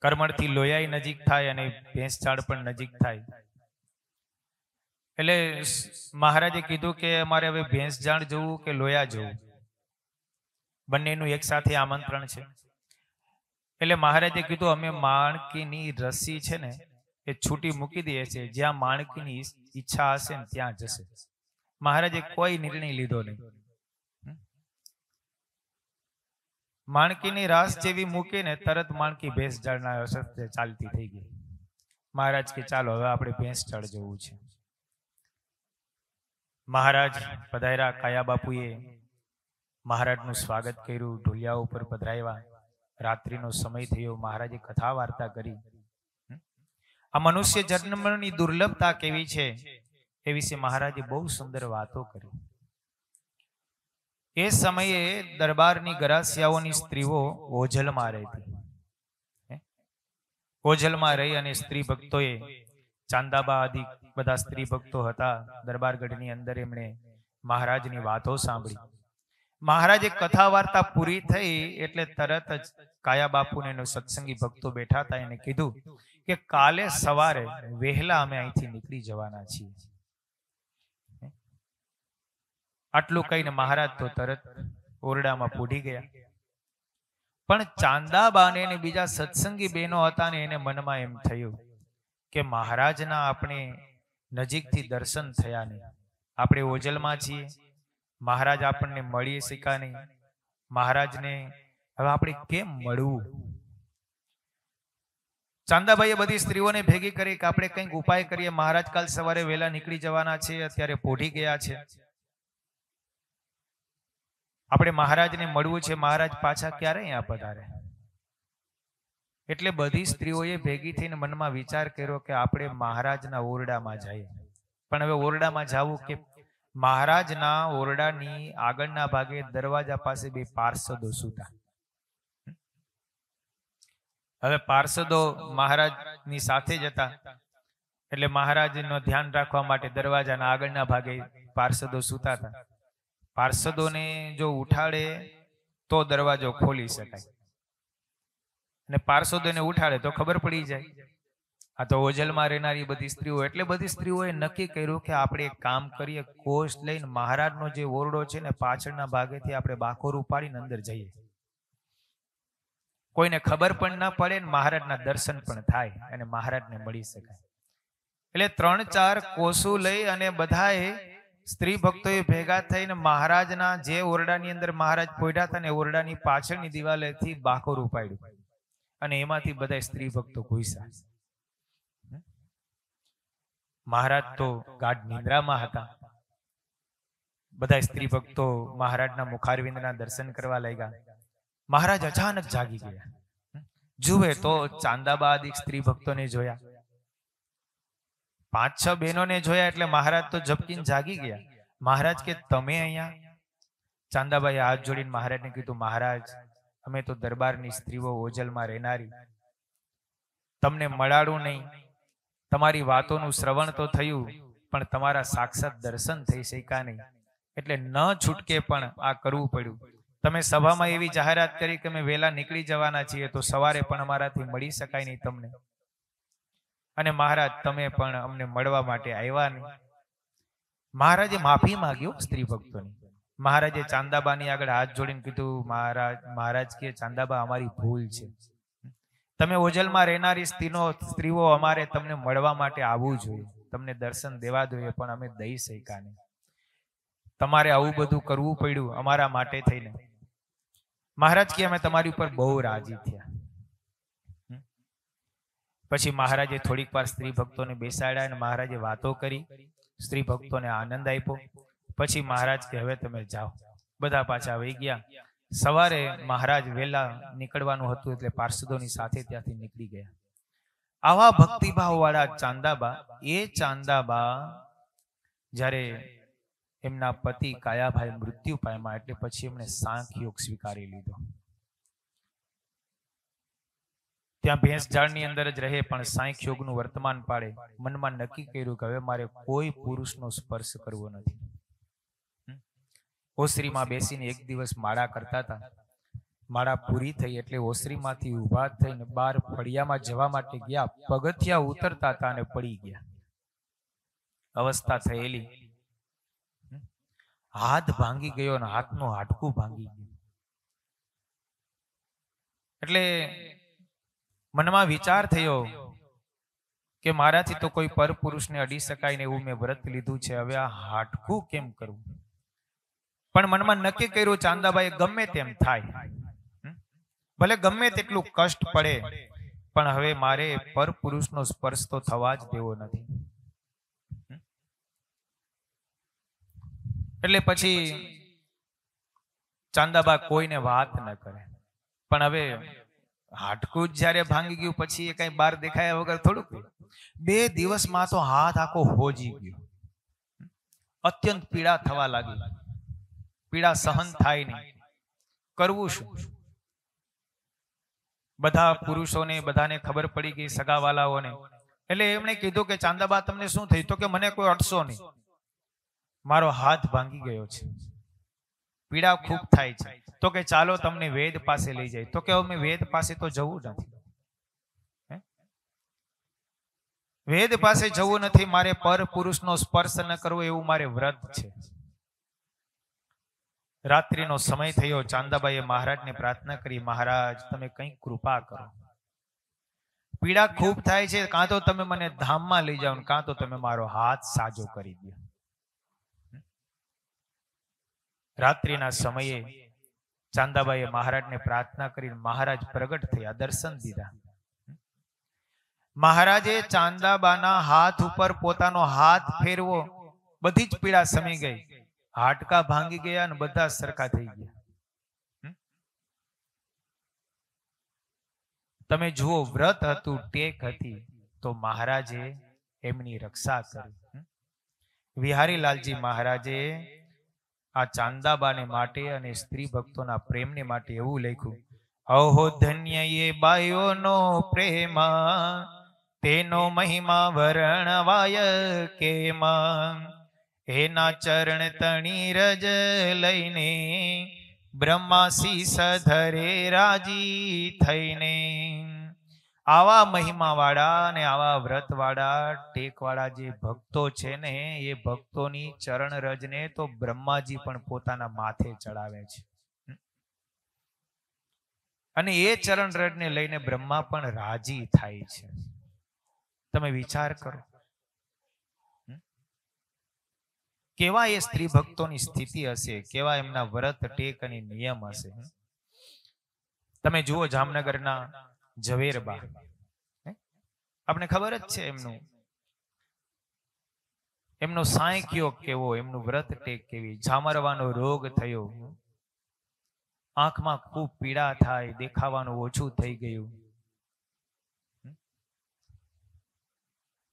A: કરમળથી લોયાઈ નજીક થાય અને ભેંસજાણ પણ નજીક થાય. એટલે મહારાજે કીધું કે અમારે હવે ભેંસજાણ જવું કે લોયા જવું, બંનેનું એક સાથે આમંત્રણ છે. એટલે મહારાજે કીધું અમે માણકીની રસી છે ને એ છૂટી મૂકી દઈએ છીએ, જ્યાં માણકીની ઈચ્છા હશે ને ત્યાં જશે. મહારાજે કોઈ નિર્ણય લીધો નહીં. માણકીની રાસ જેવી મૂકીને તરત માણકી ભેંસજાળના રસ્તે ચાલતી થઈ ગઈ. મહારાજ કે ચાલો હવે આપણે ભેંસજાળ જવું છે. મહારાજ પધાર્યા. કાયા બાપુએ મહારાજનું સ્વાગત કર્યું, ઢોલિયા ઉપર પધરાવ્યા. રાત્રિનો સમય થયો. મહારાજે કથા વાર્તા કરી. આ મનુષ્ય જન્મની દુર્લભતા કેવી છે એ વિશે મહારાજે બહુ સુંદર વાતો કરી. એ સમયે દરબારની ગરાસિયાઓની સ્ત્રીઓ ઓઝલમાં રહેતી. ઓઝલમાં રહી અને સ્ત્રી ભક્તોએ, ચાંદાબા આદિ બધા સ્ત્રી ભક્તો હતા દરબારગઢની અંદર, એમણે મહારાજની વાતો સાંભળી. મહારાજે કથા વાર્તા પૂરી થઈ એટલે તરત જ કાયા બાપુને એનો સત્સંગી ભક્તો બેઠા હતા, એને કીધું કે કાલે સવારે વહેલા અમે અહીંથી નીકળી જવાના છીએ. આટલું કહીને મહારાજ તો તરત ઓરડામાં પૂઢી ગયા. પણ ચાંદાબાને અને બીજા સત્સંગી બહેનો હતા ને એને મનમાં એમ થયું કે મહારાજના આપણે નજીકથી દર્શન થયા નહીં, આપણે ઓજલમાં છીએ, મહારાજ આપણને મળી શક્યા નહીં, મહારાજને હવે આપણે કેમ મળવું? ચાંદાબાઈએ બધી સ્ત્રીઓને ભેગી કરી કે આપણે કંઈક ઉપાય કરીએ, મહારાજ કાલ સવારે વહેલા નીકળી જવાના છે, અત્યારે પોઢી ગયા છે, આપણે મહારાજને મળવું છે, મહારાજ પાછા ક્યારે અહીંયા પધારે? એટલે બધી સ્ત્રીઓએ ભેગી થઈને મનમાં વિચાર કર્યો કે આપણે મહારાજના ઓરડામાં જઈએ. પણ હવે ઓરડામાં જવું કે? મહારાજના ઓરડાની આગળના ભાગે દરવાજા પાસે બે પાર્ષદો સૂતા. હવે પાર્ષદો મહારાજની સાથે જ હતા, એટલે મહારાજનું ધ્યાન રાખવા માટે દરવાજાના આગળના ભાગે પાર્ષદો સૂતા હતા. પાર્ષદોને જો ઉઠાડે તો દરવાજો ખોલી શકાય, અને પાર્ષદોને ઉઠાડે તો ખબર પડી જાય. આ તો ઓજલમાં રહેનારી બધી સ્ત્રીઓ, એટલે બધી સ્ત્રીઓએ નક્કી કર્યું કે આપણે એક કામ કરીએ, કોષ લઈને મહારાજનો જે ઓરડો છે ને પાછળના ભાગેથી આપણે બાકોર ઉપાડીને અંદર જઈએ, કોઈને ખબર પણ ના પડે ને મહારાજના દર્શન પણ થાય અને મહારાજને મળી શકાય. એટલે 3-4 કોસું લઈ અને બધાએ સ્ત્રી ભક્તોએ ભેગા થઈને મહારાજના જે ઓરડાની અંદર મહારાજ પોઢ્યા હતા ને ઓરડાની પાછળની દિવાલેથી બાકોર ઉપાડ્યું અને એમાંથી બધા સ્ત્રી ભક્તો ઘૂસ્યા. મહારાજ તો ગાઢ નિંદ્રામાં હતા. બધા સ્ત્રી ભક્તો મહારાજના મુખારવિંદના દર્શન કરવા લાગ્યા. મહારાજ અચાનક જાગી ગયા. જુએ તો ચાંદાબા આદિ સ્ત્રી ભક્તોને જોયા, 5-6 બહેનોને જોયા, એટલે મહારાજ તો ઝબકીને જાગી ગયા. મહારાજ કે તમે અહીંયા? ચાંદાબાએ હાથ જોડીને મહારાજને કીધું, મહારાજ અમે તો દરબારની સ્ત્રીઓ ઓજલમાં રહેનારી, તમને મળાડું નહીં, તમારી વાતોનું શ્રવણ તો થયું પણ તમારા સાક્ષાત દર્શન થઈ શક્યા નહીં, એટલે ન છૂટકે પણ આ કરવું પડ્યું. તમે સભામાં એવી જાહેરાત કરી કે અમે વહેલા નીકળી જવાના છીએ, તો સવારે પણ અમારાથી મળી શકાય નહીં તમને, અને મહારાજ તમે પણ અમને મળવા માટે આવ્યા નહીં. મહારાજે માફી માંગ્યો સ્ત્રી ભક્તોની. મહારાજે ચાંદાબાની આગળ હાથ જોડીને કીધું, મહારાજ કે ચાંદાબા અમારી ભૂલ છે, તમે ઓજલમાં રહેનારી સ્ત્રીઓ અમારે તમને મળવા માટે આવવું જોઈએ, તમને દર્શન દેવા જોઈએ, પણ અમે દઈ શક્યા નહીં, તમારે આવું બધું કરવું પડ્યું અમારા માટે થઈને. મહારાજ કે અમે તમારી ઉપર બહુ રાજી થયા. પછી મહારાજે થોડીક વાર સ્ત્રી ભક્તોને બેસાડ્યા અને મહારાજે વાતો કરી, સ્ત્રી ભક્તોને આનંદ આપ્યો. પછી મહારાજ કે હવે તમે જાઓ. બધા પાછા વહી ગયા. સવારે મહારાજ વહેલા નીકળવાનું હતું એટલે પાર્ષદોની સાથે ત્યાંથી નીકળી ગયા. આવા ભક્તિભાવ વાળા ચાંદાબા, એ ચાંદાબા જ્યારે એમના પતિ કાયાભાઈ મૃત્યુ પામ્યા એટલે પછી એમણે સાંખ્ય યોગ સ્વીકારી લીધો. ત્યાં ભેંસ ઝાડની અંદર જ રહે પણ સાંખ્ય યોગનું વર્તમાન પાડે. મનમાં નક્કી કર્યું કે હવે મારે કોઈ પુરુષનો સ્પર્શ કરવો નથી. ઓસરીમાં બેસીને એક દિવસ માળા કરતા હતા. માળા પૂરી થઈ એટલે ઓસરીમાંથી ઊભા થઈને બહાર ફળિયામાં જવા માટે ગયા. પગથિયા ઉતરતા હતા અને પડી ગયા. અવસ્થા થયેલી, હાથ ભાંગી ગયો અને હાથનું હાડકું ભાંગી ગયું. એટલે મનમાં વિચાર થયો કે મારાથી તો કોઈ પરપુરુષને અડી શકાય ને એવું મેં વ્રત લીધું છે, હવે આ હાડકું કેમ કરવું? પણ મનમાં નક્કી કર્યું ચાંદાબાએ ગમે તેમ થાય, ભલે ગમે તેટલું કષ્ટ પડે, પણ હવે મારે પરપુરુષનો સ્પર્શ તો થવા જ દેવો નથી. એટલે પછી ચાંદાબા કોઈને વાત ન કરે. પણ હવે હાડકું જયારે ભાંગી ગયું પછી એ કઈ બહાર દેખાયા વગર થોડુંક 2 દિવસમાં તો હાથ આખો હોજી ગયો. અત્યંત પીડા થવા લાગી. પીડા સહન થાય નહીં, કરવું શું? બધા પુરુષોને બધાને ખબર પડી ગઈ, સગાવાલાઓને. એટલે એમણે કીધું કે ચાંદાબા તમને શું થયું? તો કે મને કોઈ અડશો નહીં, મારો હાથ ભાંગી ગયો છે, પીડા ખૂબ થાય છે. તો કે ચાલો તમને વેદ પાસે લઈ જાય. તો કે અમે વેદ પાસે તો જવું નથી, વેદ પાસે જવું નથી, મારે પર પુરુષનો સ્પર્શ ન કરવો એવું મારે વ્રત છે. રાત્રિનો સમય થયો. ચાંદાબાઈએ મહારાજને પ્રાર્થના કરી, મહારાજ તમે કંઈક કૃપા કરો, પીડા ખૂબ થાય છે, કાં તો તમે મને ધામમાં લઈ જાઓ, કાં તો તમે મારો હાથ સાજો કરી દો. રાત્રિના સમયે ચાંદાબાઈએ મહારાજને પ્રાર્થના કરી, મહારાજ પ્રગટ થયા, દર્શન દીધા. મહારાજે ચાંદાબાના હાથ ઉપર પોતાનો હાથ ફેરવો, બધી જ પીડા સમી ગઈ, હાડકા ભાંગી ગયા અને બધા સરખા થઈ ગયા. તમે જુઓ, વ્રત હતું, ટેક હતી, તો મહારાજે એમની રક્ષા કરી. વિહારીલાલજી મહારાજે આ ચાંદાબાને માટે અને સ્ત્રી ભક્તોના પ્રેમને માટે એવું લખ્યું, અહો ધન્ય એ બાયોનો પ્રેમ, તેનો મહિમા વર્ણવાય કેમાં. એના ચરણ તણી રજ લઈને બ્રહ્મા શીશ ધરે રાજી થઈને. આવા મહિમા વાળા અને આવા વ્રત વાળા ટેક વાળા જે ભક્તો છે ને, એ ભક્તોની ચરણ રજને તો બ્રહ્માજી પણ પોતાના માથે ચડાવે છે. અને એ ચરણ રજને લઈને બ્રહ્મા પણ રાજી થાય છે. તમે વિચાર કરો, કેવા એ સ્ત્રી ભક્તોની સ્થિતિ હશે, કેવા એમના વ્રત ટેક અને નિયમ હશે. તમે જુઓ, જામનગરના ઝવેરબા, આપણે ખબર જ છે એમનો સાંખ્યો કેવો, એમનું વ્રત ટેક કેવી. જામરવાનો રોગ થયો, આંખમાં ખૂબ પીડા થાય, દેખાવાનું ઓછું થઈ ગયું.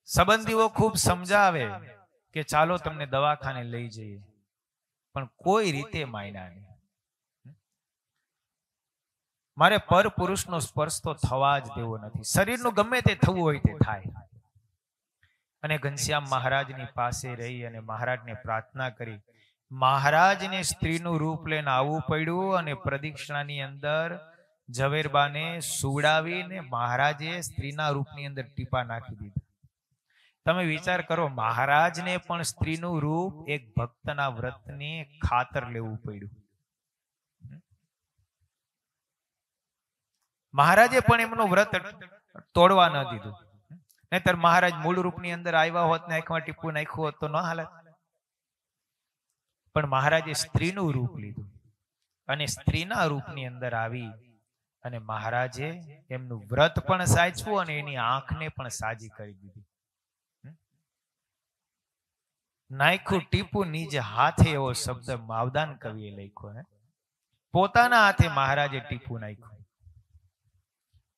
A: સંબંધીઓ ખૂબ સમજાવે કે ચાલો તમને દવાખાને લઈ જઈએ, પણ કોઈ રીતે માન્યા નહીં. મારે પર પુરુષનો સ્પર્શ તો થવા જ દેવો નથી, શરીરનું ગમે તે થવું હોય તે થાય. અને ઘનશ્યામ મહારાજની પાસે રહી અને મહારાજને પ્રાર્થના કરી. મહારાજને સ્ત્રીનું રૂપ લઈને આવવું પડ્યું અને પ્રદક્ષિણાની અંદર ઝવેરબાને સુવડાવીને મહારાજે સ્ત્રીના રૂપની અંદર ટીપા નાખી દીધા. તમે વિચાર કરો, મહારાજને પણ સ્ત્રીનું રૂપ એક ભક્તના વ્રતને ખાતર લેવું પડ્યું. મહારાજે પણ એમનું વ્રત તોડવા ન દીધું, નહીતર મહારાજ મૂળ રૂપની અંદર આવ્યા હોત ને આંખમાં ટીપું નાખ્યું હોત તો ન હાલત. પણ મહારાજે સ્ત્રીનું રૂપ લીધું અને સ્ત્રીના રૂપની અંદર આવી અને મહારાજે એમનું વ્રત પણ સાચવું અને એની આંખને પણ સાજી કરી દીધી. નાખ્યું ટીપું નિજ હાથે, એવો શબ્દ માવદાન કવિએ લખ્યો. પોતાના હાથે મહારાજે ટીપું નાખ્યું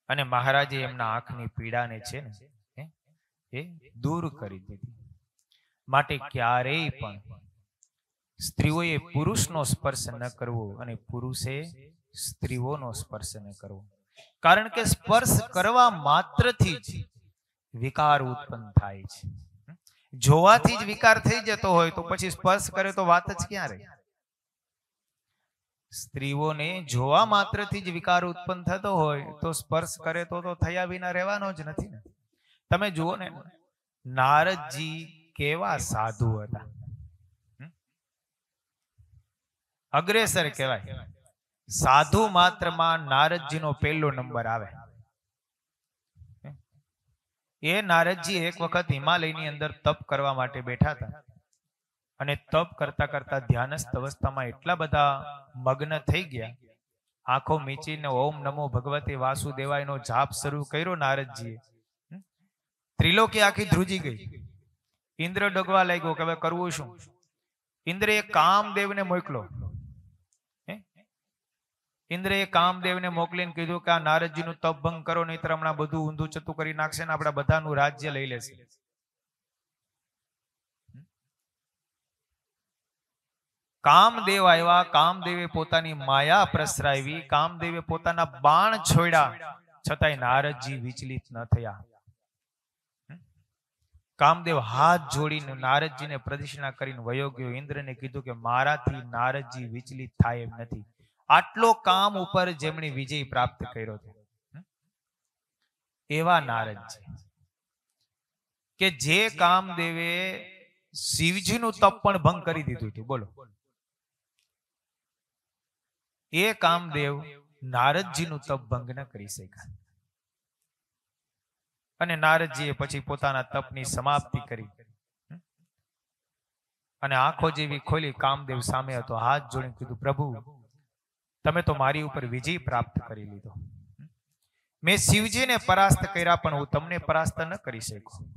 A: અને મહારાજે એમના આંખની પીડાને છે ને એ દૂર કરી દીધી. માટે ક્યારેય પણ સ્ત્રીઓએ પુરુષનો સ્પર્શ ન કરવો અને પુરુષે સ્ત્રીઓનો સ્પર્શ ન કરવો. કારણ કે સ્પર્શ કરવા માત્રથી જ વિકાર ઉત્પન્ન થાય છે. જોવાથી જ વિકાર થઈ જતો હોય તો પછી સ્પર્શ કરે તો વાત જ ક્યાં રહી. સ્ત્રીઓને જોવા માત્રથી જ વિકાર ઉત્પન્ન થતો હોય તો સ્પર્શ કરે તો થયા વિના રહેવાનો જ નથી ને. તમે જુઓ ને, નારદજી કેવા સાધુ હતા, અગ્રેસર કહેવાય. સાધુ માત્રમાં નારદજીનો પહેલો નંબર આવે. એ નારદજી એક વખત હિમાલયની અંદર તપ કરવા માટે બેઠા હતા અને તપ કરતા કરતા ધ્યાનસ્થ અવસ્થામાં એટલા બધા મગ્ન થઈ ગયા, આંખો મીચીને ઓમ નમો ભગવતે વાસુદેવાયનો જાપ શરૂ કર્યો નારદજીએ. ત્રિલોકી આખી ધ્રુજી ગઈ. ઇન્દ્ર ડગવા લાગ્યો કે હવે કરવું શું. ઇન્દ્રએ કામદેવને મોકલો. ઇન્દ્રએ કામદેવને મોકલીને કીધું કે આ નારદજીનું તપ ભંગ કરો, નહીતર હમણાં બધું ઊંધું ચતું કરી નાખશે ને આપણા બધાનું રાજ્ય લઈ લેશે. કામદેવ આવ્યા. કામદેવે પોતાની માયા પ્રસરાવી, કામદેવે પોતાના બાણ છોડ્યા, છતાંય નારદજી વિચલિત ન થયા. કામદેવ હાથ જોડીને નારદજીને પ્રદક્ષિણા કરીને વયો ગયો. ઇન્દ્રને કીધું કે મારાથી નારદજી વિચલિત થાય એમ નથી. આટલો કામ ઉપર જેમણે વિજય પ્રાપ્ત કર્યો હતો એવા નારદજી કે જે કામદેવે શિવજીનું તપ પણ ભંગ કરી દીધું હતું. બોલો, એ કામદેવ નારદજીનું તપ ભંગ ન કરી શક્યા. અને નારદજીએ પછી પોતાના તપની સમાપ્તિ કરી અને આંખો જેવી ખોલી કામદેવ સામે હતો. હાથ જોડીને કીધું, પ્રભુ તમે તો મારી ઉપર વિજય પ્રાપ્ત કરી લીધો. મેં શિવજીને પરાસ્ત કર્યા પણ હું તમને પરાસ્ત ન કરી શકું.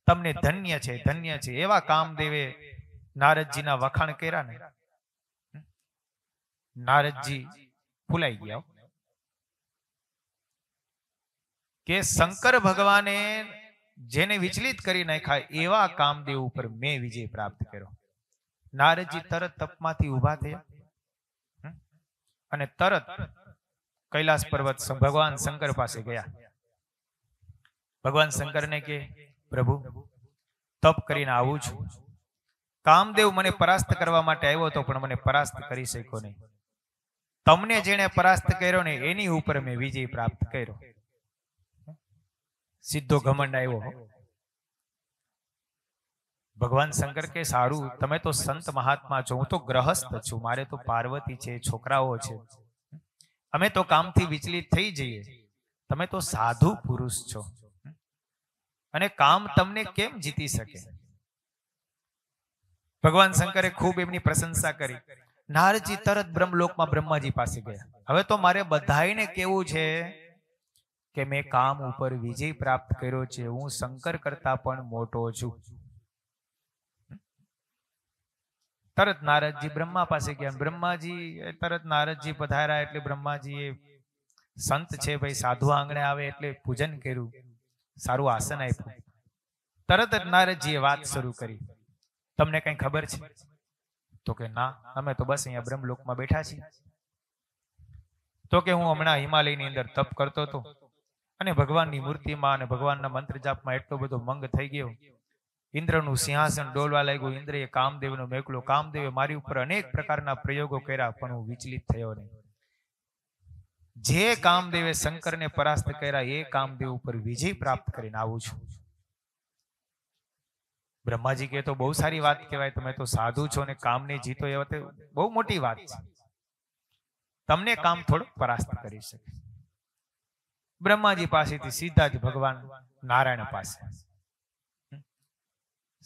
A: તમને ધન્ય છે, ધન્ય છે. એવા કામદેવે નારદજીના વખાણ કર્યા ને, નારદજી ફૂલાઈ ગયા કે શંકર ભગવાને જેને વિચલિત કરી નાખ્યા એવા કામદેવ ઉપર મેં વિજય પ્રાપ્ત કર્યો. નારદજી તરત તપમાંથી ઉભા થયા અને તરત કૈલાસ પર્વત ભગવાન શંકર પાસે ગયા. ભગવાન શંકરને કે પ્રભુ તપ કરીને આવું છું. કામદેવ મને પરાસ્ત કરવા માટે આવ્યો હતો પણ મને પરાસ્ત કરી શક્યો નહીં. તમને જેને પરાસ્ત કર્યો ને એની ઉપર મેં વિજય પ્રાપ્ત કર્યો. સીધો ઘમંડ આવ્યો. ભગવાન શંકર કે સારું, તમે તો સંત મહાત્મા છો, હું તો ગ્રહસ્થ છું, મારે તો પાર્વતી છે, છોકરાઓ છે, અમે તો કામથી વિચલિત થઈ જઈએ. તમે તો સાધુ પુરુષ છો અને કામ તમને કેમ જીતી શકે? ભગવાન શંકરે ખૂબ એમની પ્રશંસા કરી. નારદજી તરત બ્રહ્મલોકમાં બ્રહ્માજી પાસે ગયા. હવે તો મારે બધાઈને કેવું છે કે મેં કામ ઉપર વિજય પ્રાપ્ત કર્યો છે, હું શંકર કરતા પણ મોટો છું. તરત નારદજી બ્રહ્મા પાસે ગયા. બ્રહ્માજી તરત નારદજી પધાર્યા એટલે બ્રહ્માજી એ સંત છે ભાઈ, સાધુ આંગણે આવે એટલે પૂજન કર્યું, સારું આસન આપ્યું. તરત જ નારદજીએ વાત શરૂ કરી. તમને કઈ ખબર છે? તો કે ના, અમે તો બસ અહીંયા બ્રહ્મલોકમાં બેઠા છીએ. તો કે હું હમણાં હિમાલયની અંદર તપ કરતો હતો અને ભગવાનની મૂર્તિમાં અને ભગવાનના મંત્ર જાપમાં એટલો બધો મંગ થઈ ગયો, ઇન્દ્રનું સિંહાસન ડોલવા લાગ્યું. ઇન્દ્રએ કામદેવનો મેકલો. કામદેવે મારી ઉપર અનેક પ્રકારના પ્રયોગો કર્યા પણ હું વિચલિત થયો નહીં. જે કામદેવે શંકરને પરાસ્ત કર્યા એ કામદેવ ઉપર વિજય પ્રાપ્ત કરીને આવું છું. બ્રહ્માજી કે તો બહુ સારી વાત કહેવાય, તમે તો સાધુ છો ને કામને જીતો, એ વખતે બહુ મોટી વાત છે. તમને કામ થોડુંક પરાસ્ત કરી શકે. બ્રહ્માજી પાસેથી સીધા જ ભગવાન નારાયણ પાસે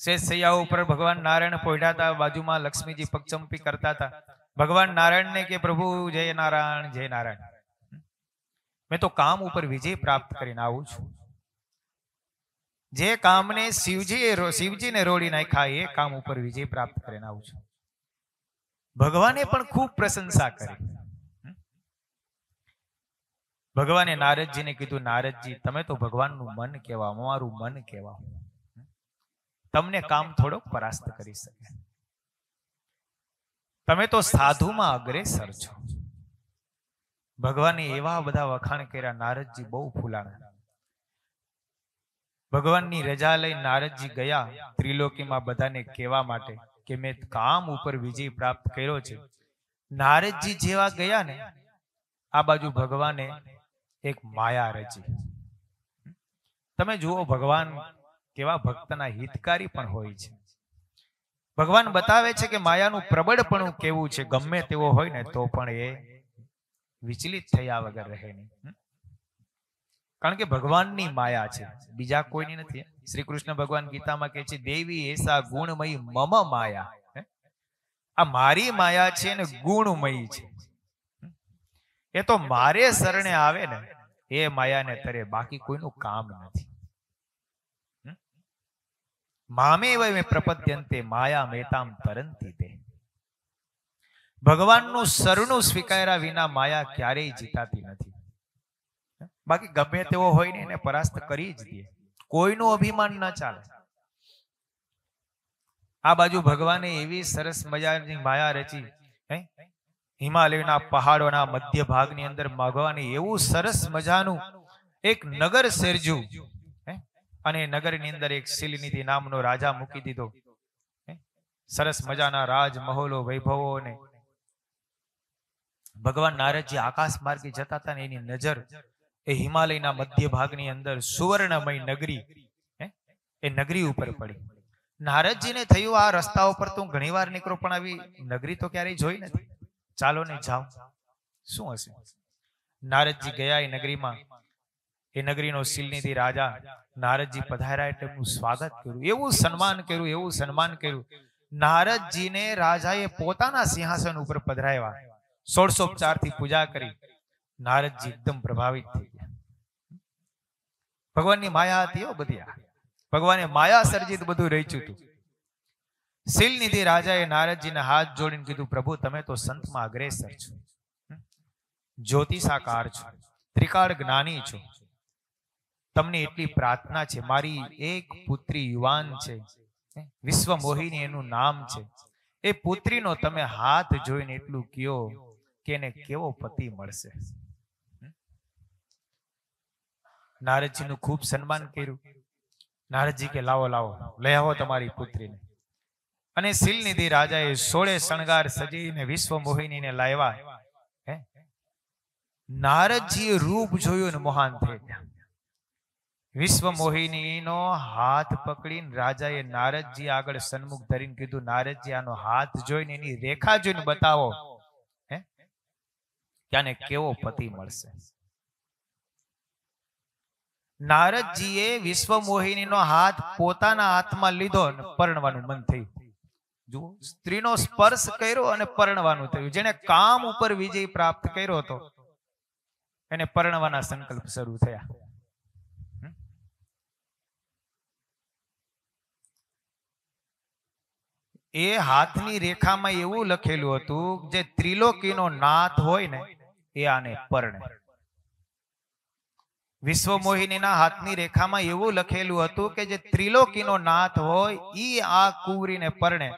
A: શેષ સૈયા ઉપર ભગવાન નારાયણ પોઢ્યા હતા. બાજુમાં લક્ષ્મીજી પગચંપી કરતા હતા. ભગવાન નારાયણને કે પ્રભુ જય નારાયણ, જય નારાયણ, મેં તો કામ ઉપર વિજય પ્રાપ્ત કરીને આવું છું. જે કામને શિવજીને રોડી નાખ્યા એ કામ ઉપર વિજય પ્રાપ્ત કરીને આવું છું. ભગવાને પણ ખૂબ પ્રશંસા કરી. ભગવાને નારદજીને કીધું, નારદજી તમે તો ભગવાનનું મન કહેવા, અમારું મન કહેવા, તમને કામ થોડોક પરાસ્ત કરી શકે. તમે તો સાધુમાં અગ્રેસર છો. ભગવાને એવા બધા વખાણ કર્યા. નારદજી બહુ ફૂલાણા. ભગવાનની રજા લઈ નારદજી ગયા ત્રિલોકીમાં બધાને કહેવા માટે કે મેં કામ ઉપર વિજય પ્રાપ્ત કર્યો છે. નારદજી જેવા ગયા ને, આ બાજુ ભગવાને એક માયા રચી. તમે જુઓ ભગવાન કેવા ભક્તના હિતકારી પણ હોય છે. ભગવાન બતાવે છે કે માયાનું પ્રબળપણું કેવું છે. ગમે તેવો હોય ને તો પણ એ વિચલિત થયા વગર રહે નહીં. કારણ કે ભગવાનની માયા છે, બીજા કોઈની નથી. શ્રી કૃષ્ણ ભગવાન ગીતામાં કહે છે, દેવી એસા ગુણમયી મમ માયા. આ મારી માયા છે ને ગુણમયી છે. એ તો મારે શરણે આવે ને એ માયાને તરે, બાકી કોઈનું કામ નથી. મામે વય પ્રપદ્યંતે માયા મેતામ તરંતી તે. ભગવાનનું શરણું સ્વીકાર્યા વિના માયા ક્યારેય જીતાતી નથી. બાકી ગમે તેવો હોય ને એને પરાસ્ત કરી જ દે. કોઈનું અભિમાન ન ચાલે. આ બાજુ ભગવાને એવી સરસ મજાની માયા રચી. હિમાલયના પહાડોના મધ્ય ભાગની અંદર ભગવાને એવું સરસ મજાનું એક નગર સર્જ્યું અને નગરની અંદર એક શિલનિધિ નામનો રાજા મૂકી દીધો. સરસ મજાના રાજમહોલો વૈભવોને. ભગવાન નારદજી આકાશ માર્ગે જતા હતા ને એની નજર એ હિમાલયના મધ્ય ભાગની અંદર સુવર્ણમય નગરી એ નગરી ઉપર પડી. નારદજીને થયું આ રસ્તા ઉપર તો ઘણી વાર નીકળો પણ આવી નગરી તો ક્યારેય જોઈ નથી. ચાલો ને જાઓ, શું હશે. નારદજી ગયા એ નગરીમાં. એ નગરીનો શિલનિધિ રાજા નારદજી પધાર્યા એટલે એમનું સ્વાગત કર્યું, એવું સન્માન કર્યું, એવું સન્માન કર્યું. નારદજીને રાજાએ પોતાના સિંહાસન ઉપર પધરાવ્યા. 16 ઉપચારથી પૂજા કરી. નારદજી એકદમ પ્રભાવિત થઈ ગયા. ભગવાનની માયા હતી બધી. ભગવાને માયા સર્જિત બધું રચ્યું હતું. શીલનિધિ રાજાએ નારદજીને હાથ જોડીને કીધું, પ્રભુ તમે તો સંતમાં અગ્રેસર છો, જ્યોતિષાકાર છો, ત્રિકાળ જ્ઞાની છો. તમને એટલી પ્રાર્થના છે, મારી એક પુત્રી યુવાન છે, વિશ્વ મોહિની એનું નામ છે. એ પુત્રીનો તમે હાથ જોઈને એટલું કયો કે એને કેવો પતિ મળશે. નારદજીનું ખૂબ સન્માન કર્યું. નારદજી કે લાવો લાવો, લઈ આવો તમારી પુત્રીને. અને શીલનિધિ રાજાએ 16 શણગાર સજીને વિશ્વ મોહિનીને લાવ્યા. નારદજીએ રૂપ જોયું ને મોહાન થઈ ગયા. વિશ્વ મોહિનીનો હાથ પકડીને રાજાએ નારદજી આગળ સન્મુખ ધરીને કીધું, નારદજી આનો હાથ જોઈને એની રેખા જોઈને બતાવો કે આને કેવો પતિ મળશે. નારદજીએ વિશ્વ મોહિનીનો હાથ પોતાના હાથમાં લીધો અને પરણવાનું મન થયું. જુઓ, સ્ત્રીનો સ્પર્શ કર્યો અને પરણવાનું થયું. જેને કામ ઉપર વિજય પ્રાપ્ત કર્યો હતો એને પરણવાના સંકલ્પ શરૂ થયા. એ હાથની રેખામાં એવું લખેલું હતું, જે ત્રિલોકીનો નાથ હોય ને એ આને પરણે. વિશ્વ મોહિનીના હાથની રેખામાં એવું લખેલું હતું કે જે ત્રિલોકીનો નાથ હોય ઈ આ કુંવરીને પરણે.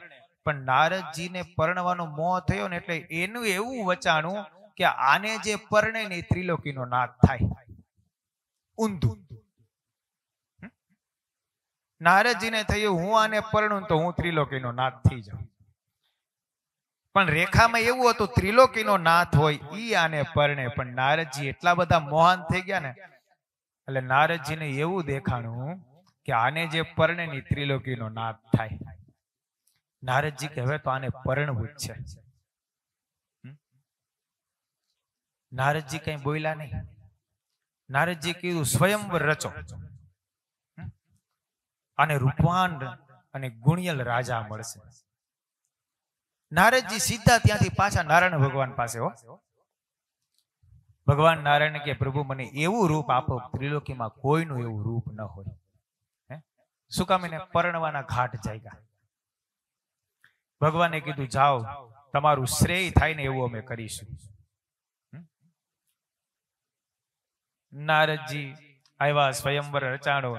A: પણ નારદજીને પરણવાનો મોહ થયો ને એટલે એનું એવું વચાણું કે આને જે પરણે ને ત્રિલોકીનો નાથ થાય. ઊંધું. નારદજીને થયું હું આને પરણું તો હું ત્રિલોકીનો નાથ થઈ જાઉં. પણ રેખામાં એવું હતું ત્રિલોકીનો નાથ હોય ઈ આને પરણે. પણ નારદજી એટલા બધા મોહાન થઈ ગયા ને એટલે નારદજીને એવું દેખાણું કે આને જે પરણે ની ત્રિલોકીનો નાથ થાય. નારદજી કે હવે તો આને પરણવું જ છે. નારદજી કઈ બોલ્યા નહીં. નારદજી કીધું સ્વયંવર રચો અને રૂપવાન અને ગુણિયલ રાજા મળશે. નારદજી સીધા ત્યાંથી પાછા નારાયણ ભગવાન પાસે હો. ભગવાન નારાયણ કે પ્રભુ મને એવું રૂપ આપો ત્રિલોકીમાં કોઈનું એવું રૂપ ન હોય. શું કામ? એને પરણવાના ઘાટ જાગ્યા. ભગવાને કીધું જાઓ, તમારું શ્રેય થાય ને એવું અમે કરીશું. નારદજી આવ્યા, સ્વયંવર રચાણો.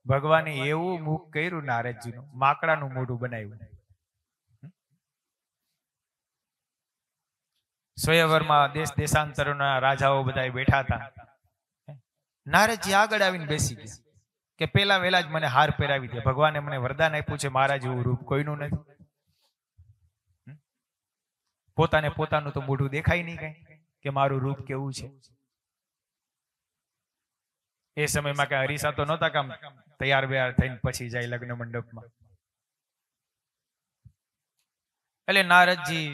A: ભગવાને એવું મુખ કર્યું નારદજીનું, માકડાનું મોઢું બનાવ્યું. સ્વયંવરમાં દેશ દેશાંતરોના રાજાઓ બધા બેઠા હતા. નારદજી આગળ આવીને બેસી ગયા કે પેલા વેલા જ મને હાર પહેરાવી દે. ભગવાને મને વરદાન આપ્યું છે મારા જેવું રૂપ કોઈનું નથી. પોતાને પોતાનું તો મોઢું દેખાય નહીં કઈ કે મારું રૂપ કેવું છે. એ સમયમાં કઈ હરીસા તો નહોતા કામ તૈયાર બેયાર થઈને પછી જાય લગ્ન મંડપમાં. એટલે નારદજી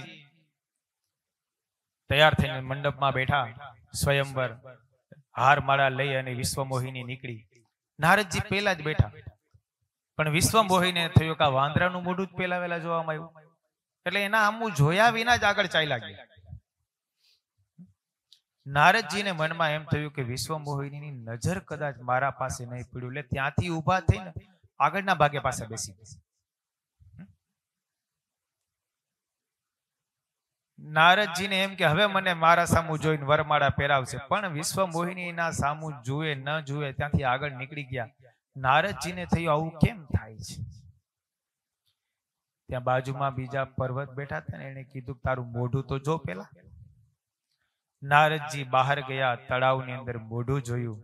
A: તૈયાર થઈને મંડપમાં બેઠા. સ્વયંવર હાર માળા લઈ અને વિશ્વ મોહિની નીકળી. નારદજી પેલા જ બેઠા. પણ વિશ્વ મોહિને થયું કે વાંદરાનું મોઢું જ પેલા વેલા જોવામાં આવ્યું. એટલે એના આમું જોયા વિના જ આગળ ચાલ્યા ગયા. નારદજીને મનમાં એમ થયું કે વિશ્વ મોહિનીની નજર કદાચ મારા પાસે નહીં પડ્યું. એટલે ત્યાંથી ઊભા થઈને આગળના ભાગે પાસે બેસી ગયા. નારદજીને એમ કે હવે મને મારા સામું જોઈને વરમાળા પહેરાવશે. પણ વિશ્વ મોહિનીના સામું જુએ ન જુએ ત્યાંથી આગળ નીકળી ગયા. નારદજીને થયું આવું કેમ થાય છે? ત્યાં બાજુમાં બીજા પર્વત બેઠા હતા ને એને કીધું તારું મોઢું તો જો પેલા. નારદજી બહાર ગયા, તળાવની અંદર મોઢું જોયું.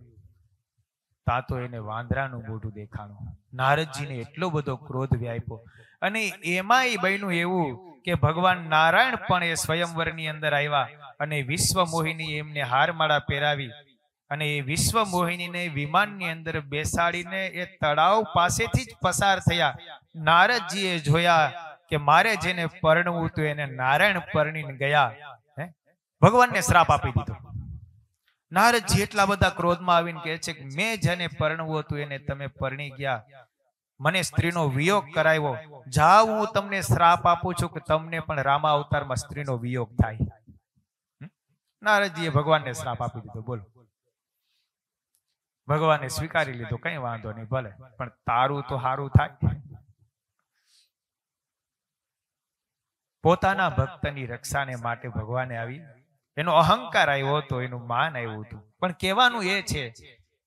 A: તા તો એને વાંદરાનું મોઢું દેખાણું. નારદજીને એટલો બધો ક્રોધ વ્યાપ્યો. અને એમાં એ બન્યું એવું કે ભગવાન નારાયણ પણ એ સ્વયંવરની અંદર આવ્યા અને વિશ્વ મોહિની એમને હારમાળા પહેરાવી અને એ વિશ્વ મોહિનીને વિમાનની અંદર બેસાડીને એ તળાવ પાસેથી જ પસાર થયા. નારદજીએ જોયા કે મારે જેને પરણવું હતું એને નારાયણ પરણીને ગયા. ભગવાનને શ્રાપ આપી દીધો. નારદજી એટલા બધા ક્રોધમાં આવીને કહે છે કે મેં જેને પરણવું હતું એને તમે પરણી ગયા, મને સ્ત્રીનો વિયોગ કરાવ્યો. જાઓ, હું તમને શ્રાપ આપું છું કે તમને પણ રામા અવતારમાં સ્ત્રીનો વિયોગ થાય. નારદજીએ ભગવાનને શ્રાપ આપી દીધો. બોલો, ભગવાને સ્વીકારી લીધું, કઈ વાંધો નહીં, ભલે, પણ તારું તો સારું થાય. પોતાના ભક્તની રક્ષાને માટે ભગવાને આવી, એનો અહંકાર આવ્યો હતો, એનું માન આવ્યું હતું. પણ કહેવાનું એ છે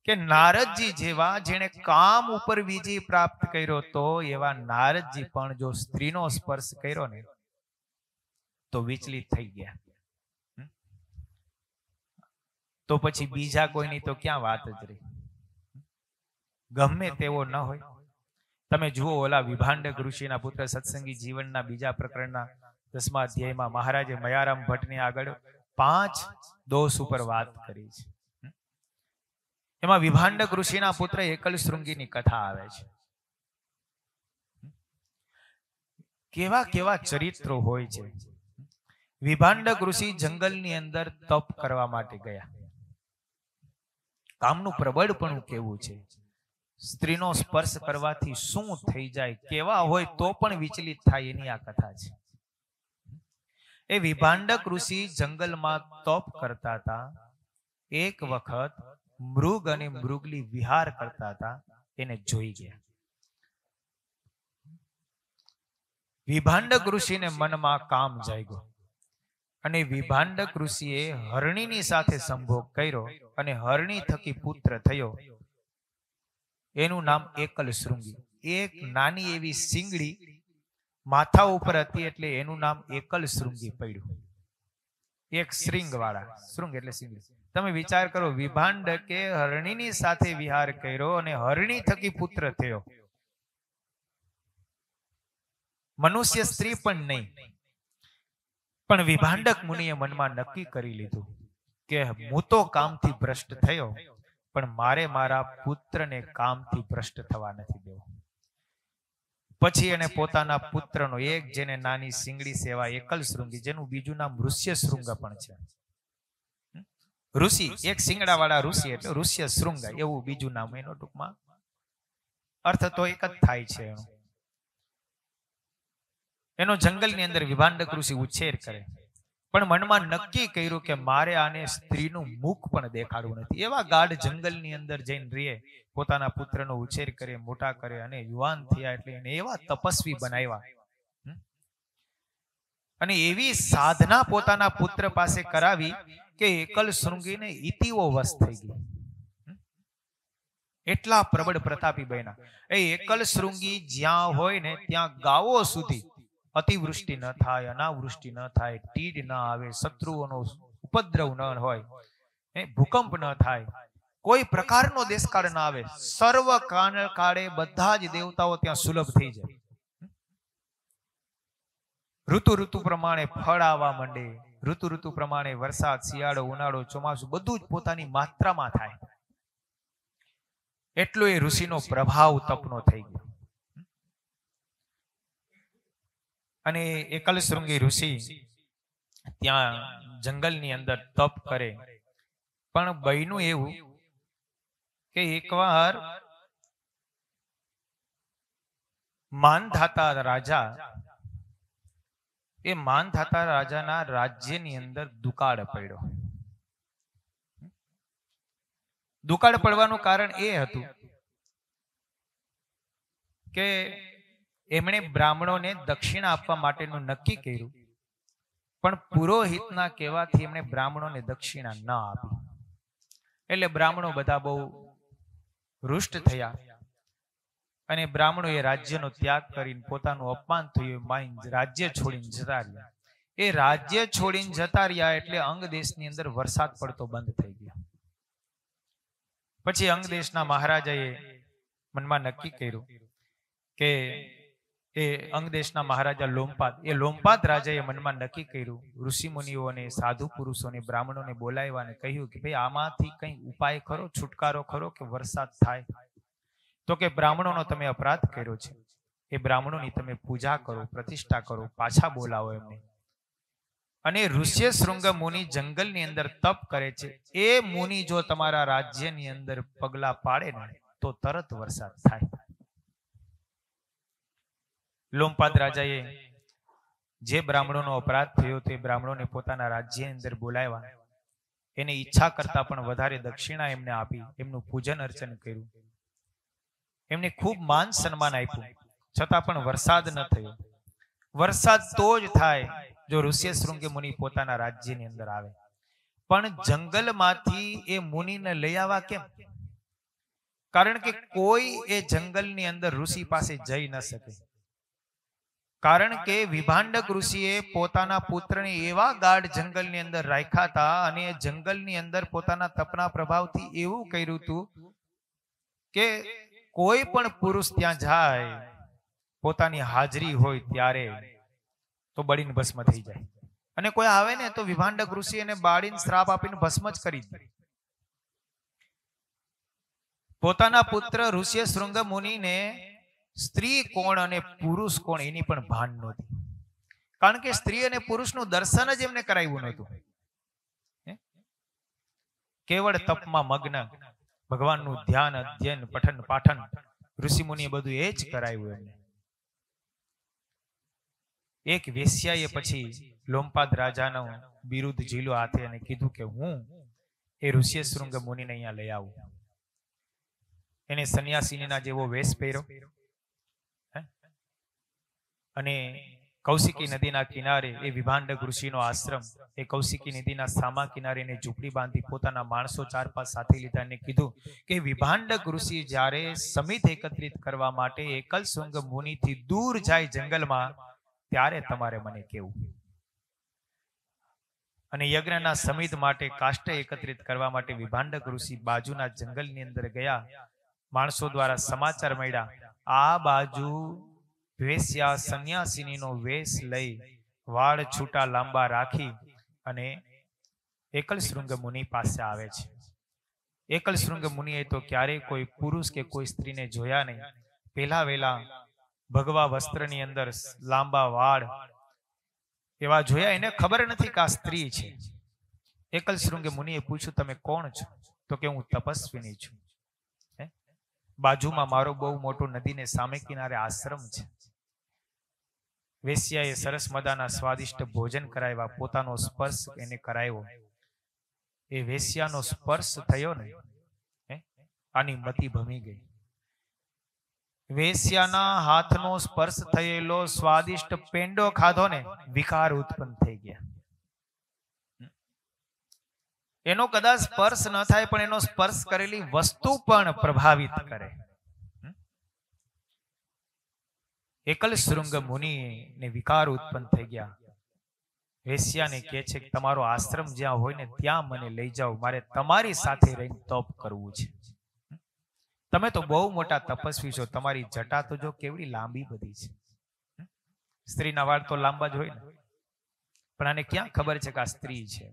A: કે નારદજી જેવા જેણે કામ ઉપર વિજય પ્રાપ્ત કર્યો તો એવા નારદજી પણ જો સ્ત્રીનો સ્પર્શ કર્યો ને તો વિચલિત થઈ ગયા. તો પછી બીજા કોઈની તો ક્યાં વાત જ રહી. ગમે તેવો ન હોય. તમે જુઓ, ઓલા વિભાંડક ઋષિના પુત્ર સત્સંગી જીવનના બીજા પ્રકરણના 10મા અધ્યાયમાં મહારાજે મયારામ ભટ્ટની આગળ 5 દોષ ઉપર વાત કરી છે. એમાં વિભાંડક ઋષિના પુત્ર એકલ શૃંગીની કથા આવે છે. કેવા કેવા ચરિત્રો હોય છે. વિભાંડક ઋષિ જંગલની અંદર તપ કરવા માટે ગયા. કામનું પ્રબળપણું કેવું છે, સ્ત્રીનો સ્પર્શ કરવાથી શું થઈ જાય, કેવા હોય તો પણ વિચલિત થાય, એની આ કથા છે. એ વિભાંડક ઋષિ જંગલમાં તપ કરતા હતા. એક વખત મૃગ અને મૃગલી વિહાર કરતા હતા, એને જોઈ ગયા. વિભાંડક ઋષિને મનમાં કામ જાગ્યો અને વિભાંડક ઋષિએ હરણીની સાથે સંભોગ કર્યો અને હરણી થકી પુત્ર થયો. એનું નામ એકલ શૃંગી. એક નાની એવી સિંગડી માથા ઉપર હતી એટલે એનું નામ એકલ શૃંગી પડ્યું. એક શ્રીંગ વાળા, શૃંગ એટલે સિંગડી. તમે વિચાર કરો, વિભાંડકે હરણીની સાથે વિહાર કર્યો અને હરણી થકી પુત્ર થયો. મનુષ્ય સ્ત્રી પણ નહીં. પણ વિભાંડક મુનિએ મનમાં નક્કી કરી લીધું કે હું તો કામથી ભ્રષ્ટ થયો, પણ મારે મારા પુત્રને કામથી ભ્રષ્ટ થવા નથી દેવો. પછી એને પોતાના પુત્રનો, એક જેને નાની સિંગડી સેવા એકલ શૃંગી, જેનું બીજું નામ ઋષ્ય શૃંગ પણ છે. ઋષિ, એક સિંગડા વાળા ઋષિ એટલે ઋષ્ય શૃંગ, એવું બીજું નામ. એનો ટૂંકમાં અર્થ તો એક જ થાય છે. એનો જંગલની અંદર વિભાંડક ઋષિ ઉછેર કરે, પણ મનમાં નક્કી કર્યું કે મારે આને સ્ત્રીનું મુખ પણ દેખાડવું નથી. એવા ગાઢ જંગલની અંદર જઈને રહે, પોતાના પુત્રનો ઉછેર કરે, મોટા કરે, અને યુવાન થયા એટલે એને એવા તપસ્વી બનાવ્યા અને એવી સાધના પોતાના પુત્ર પાસે કરાવી કે એકલ શૃંગીને ઇતિવો વશ થઈ ગઈ. એટલા પ્રબળ પ્રતાપી બન્યા. એ એકલ શૃંગી જ્યાં હોય ને ત્યાં ગાવો સુધી અતિવૃષ્ટિ ન થાય, અનાવૃષ્ટિ ન થાય, તીડ ન આવે, શત્રુઓનો ઉપદ્રવ ન હોય, ભૂકંપ ન થાય, કોઈ પ્રકારનો દેશકાળ ન આવે. સર્વ કાળે બધા જ દેવતાઓ ત્યાં સુલભ થઈ જાય. ઋતુ પ્રમાણે ફળ આવવા માંડે, ઋતુ પ્રમાણે વરસાદ, શિયાળો, ઉનાળો, ચોમાસું બધું જ પોતાની માત્રામાં થાય. એટલો એ ઋષિનો પ્રભાવ તપનો થઈ ગયો. અને એકલ શૃંગી ઋષિ ત્યાં જંગલની અંદર તપ કરે. પણ બન્યું એવું કે એકવાર માનધાતા રાજા, એ માનધાતા રાજાના રાજ્યની અંદર દુકાળ પડ્યો. દુકાળ પડવાનું કારણ એ હતું કે એમણે બ્રાહ્મણોને દક્ષિણા આપવા માટેનું નક્કી કર્યું, પણ પુરોહિતના કહેવાથી એમણે બ્રાહ્મણોને દક્ષિણા ન આપી. એટલે બ્રાહ્મણો બધા બહુ રૂષ્ટ થયા અને બ્રાહ્મણોએ રાજ્યનો ત્યાગ કરીને, પોતાનું અપમાન થયું માની રાજ્ય છોડીને જતા રહ્યા. એ રાજ્ય છોડીને જતા રહ્યા એટલે અંગ દેશની અંદર વરસાદ પડતો બંધ થઈ ગયો. પછી અંગ દેશના મહારાજાએ મનમાં નક્કી કર્યું કે એ અંગ દેશના મહારાજા લોમપાદ, એ લોમપાદ રાજાએ મનમાં નક્કી કર્યું, ઋષિ મુનિઓને, સાધુ પુરુષોને, બ્રાહ્મણોને બોલાવ્યા અને કહ્યું કે ભાઈ આમાંથી કઈ ઉપાય કરો, છુટકારો કરો કે વરસાદ થાય. તો કે બ્રાહ્મણોનો તમે અપરાધ કર્યો છે, એ બ્રાહ્મણોની તમે પૂજા કરો, પ્રતિષ્ઠા કરો, પાછા બોલાવો એમને. અને ઋષ્ય શૃંગ મુનિ જંગલની અંદર તપ કરે છે, એ મુનિ જો તમારા રાજ્યની અંદર પગલા પાડે ને તો તરત વરસાદ થાય. લોમપાદ રાજાએ જે બ્રાહ્મણોનો અપરાધ થયો તે બ્રાહ્મણોને પોતાના રાજ્યની અંદર બોલાવ્યા એને ઈચ્છા કરતા પણ વધારે દક્ષિણા એમને આપી, એમનું પૂજન અર્ચન કર્યું, એમને ખૂબ માન સન્માન આપ્યું, છતાં પણ વરસાદ ન થયો. વરસાદ તો જ થાય જો ઋષ્યશૃંગ મુનિ પોતાના રાજ્યની અંદર આવે. પણ જંગલમાંથી એ મુનિને લઈ આવવા કેમ? કારણ કે કોઈ એ જંગલની અંદર ઋષિ પાસે જઈ ન શકે. કારણ કે વિભાંડક ઋષિએ પોતાના પુત્રને એવા ગાઢ જંગલની અંદર રાખ્યા હતા અને એ જંગલની અંદર પોતાના તપના પ્રભાવથી એવું કર્યું હતું કે કોઈ પણ પુરુષ ત્યાં જાય, પોતાની હાજરી હોય ત્યારે તો બળીને ભસ્મ થઈ જાય. અને કોઈ આવે ને તો વિભાંડક ઋષિ એને બાળીને શ્રાપ આપીને ભસ્મ જ કરી દે. પોતાના પુત્ર ઋષ્યશૃંગ મુનિને સ્ત્રી કોણ અને પુરુષ કોણ એની પણ ભાન નહોતી. કારણ કે સ્ત્રી અને પુરુષનું દર્શન જ એમને કરાવ્યું નહોતું. કેવળ તપમાં મગ્ન, ભગવાનનું ધ્યાન, અધ્યયન, પઠન પાઠન ઋષિ મુનિએ બધું એ જ કરાવ્યું એમને. એક વેશ્યાએ પછી લોમપાદ રાજાનો બિરુદ ઝીલો હાથે અને કીધું કે હું એ ઋષ્યશૃંગ મુનિને અહીંયા લઈ આવું. એને સંન્યાસીનીના જેવો વેશ પહેર્યો અને કૌશિકી નદીના કિનારે એ વિભાંડક ઋષિનો આશ્રમ, એ કૌશિકી નદીના સામા કિનારે એને ઝૂંપડી બાંધી પોતાના માણસો 4-5 સાથે લીધા અને કીધું કે વિભાંડક ઋષિ જ્યારે સમિત એકત્રિત કરવા માટે એકલશૃંગ મુનિથી દૂર જાય જંગલમાં, ત્યારે તમારે મને કહેવું. અને યજ્ઞના સમિત માટે કાષ્ટ એકત્રિત કરવા માટે વિભાંડક ઋષિ બાજુના જંગલની અંદર ગયા. માણસો દ્વારા સમાચાર મળ્યા, આ બાજુ વેશ્યા સંન્યાસીનીનો વેશ લઈ વાળ છૂટા લાંબા રાખી અને એકલશૃંગ મુનિ પાસે આવે છે. એકલશૃંગ મુનિએ તો ક્યારેય કોઈ પુરુષ કે કોઈ સ્ત્રીને જોયા નહીં. પહેલા વેલા ભગવા વસ્ત્રની અંદર લાંબા વાળ એવા જોયા. એને ખબર નથી કે આ સ્ત્રી છે. એકલશૃંગ મુનિએ પૂછ્યું, તમે કોણ છો? તો કે હું તપસ્વીની છું. બાજુમાં મારો બહુ મોટો નદીને સામે કિનારે આશ્રમ છે. વેશ્યાએ સરસ મજાના સ્વાદિષ્ટ ભોજન કરાવ્યા, પોતાનો સ્પર્શ એને કરાવ્યો. એ વેશ્યાનો સ્પર્શ થયો ને, આની મતિ ભમી ગઈ. વેશ્યાના હાથનો સ્પર્શ થયેલો સ્વાદિષ્ટ પેંડો ખાધો ને, વિકાર ઉત્પન્ન થઈ ગયા. એનો કદાચ સ્પર્શ ન થાય પણ એનો સ્પર્શ કરેલી વસ્તુ પણ પ્રભાવિત કરે. એકલશૃંગ મુનિને વિકાર ઉત્પન્ન થઈ ગયા. વેશ્યાને કહે છે કે તમારો આશ્રમ જ્યાં હોય ને ત્યાં મને લઈ જાઓ, મારે તમારી સાથે રહીને તપ કરવું છે. તમે તો બહુ મોટા તપસ્વી છો, તમારી જટા તો જો કેવડી લાંબી બધી છે. સ્ત્રીના વાળ તો લાંબા જ હોય ને, પણ આને ક્યાં ખબર છે કે આ સ્ત્રી છે.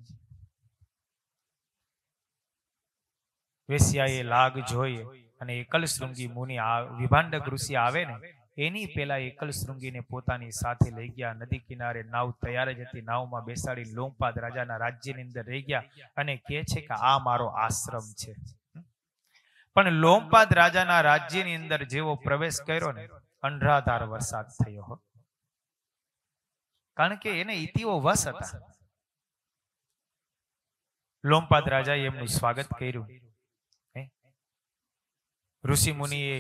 A: વેશ્યાએ લાગ જોઈ અને એકલશૃંગી મુનિ વિભાંડક ઋષિ આવે ને એની પેલા એકલશૃંગીને પોતાની સાથે લઈ ગયા. નદી કિનારે નાવ તૈયાર જ હતી. નાવમાં બેસાડી લોમપાદ રાજાના રાજ્યની અંદર રહી ગયા અને કહે છે કે આ મારો આશ્રમ છે. પણ લોમપાદ રાજાના રાજ્યની અંદર જેવો પ્રવેશ કર્યો ને, અનરાધાર વરસાદ થયો. કારણ કે એને ઇતિઓ વશ હતા. લોમપાદ રાજાએ એમનું સ્વાગત કર્યું. ઋષિ મુનિએ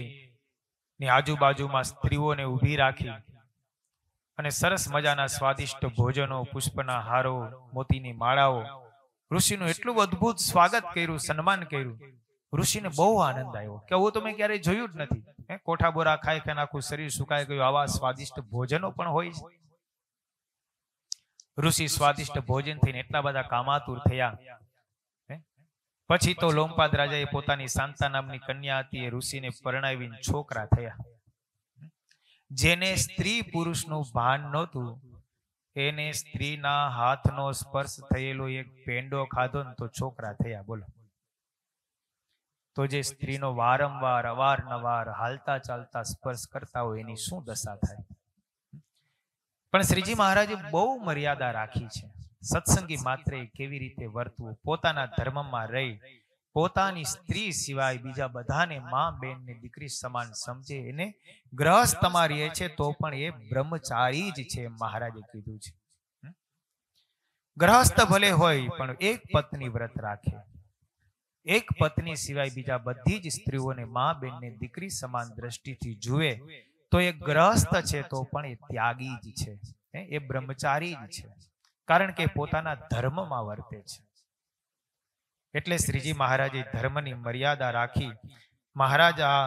A: ની આજુબાજુમાં સ્ત્રીઓને ઊભી રાખી અને સરસ મજાના સ્વાદિષ્ટ ભોજનો, પુષ્પના હારો, મોતીની માળાઓ, ઋષિનું એટલું અદ્ભુત સ્વાગત કર્યું, સન્માન કર્યું. ઋષિને બહુ આનંદ આવ્યો કે હું તો મેં ક્યારેય જોયું જ નથી. કોઠા બોરા ખાઈ ખાઈને આખું શરીર સુકાઈ ગયું, આવા સ્વાદિષ્ટ ભોજનો પણ હોય છે. ઋષિ સ્વાદિષ્ટ ભોજન થઈને એટલા બધા કામાતુર થયા. પછી તો લોમપાદ રાજાએ પોતાની શાંતા નામની કન્યા હતી, એ ઋષિને પરણાવીને છોકરા થયા. જેને સ્ત્રી પુરુષનું ભાન નહોતું, એને સ્ત્રીના હાથનો સ્પર્શ થયેલો એક પેંડો ખાધો ને તો છોકરા થયા. બોલો, તો જે સ્ત્રીનો વારંવાર અવારનવાર હાલતા ચાલતા સ્પર્શ કરતા હોય એની શું દશા થાય. પણ શ્રીજી મહારાજે બહુ મર્યાદા રાખી છે. સત્સંગી માત્ર કેવી રીતે વર્તવું, પોતાના ધર્મમાં રહી પોતાની સ્ત્રી સિવાય બીજા બધાને માં, બેન ને દીકરી સમાન સમજે. એને ગ્રહસ્થમાં રહે છે તો પણ એ બ્રહ્મચારી જ છે, મહારાજે કીધું છે. ગ્રહસ્થ ભલે હોય પણ એક પત્ની વ્રત રાખે, એક પત્ની સિવાય બીજા બધી જ સ્ત્રીઓને મા બેનને દીકરી સમાન દ્રષ્ટિથી જુએ તો એ ગ્રહસ્થ છે તો પણ એ ત્યાગી જ છે, એ બ્રહ્મચારી જ છે, કારણ કે પોતાના ધર્મમાં વર્તે છે. એટલે શ્રીજી મહારાજે ધર્મની મર્યાદા રાખી મહારાજ આ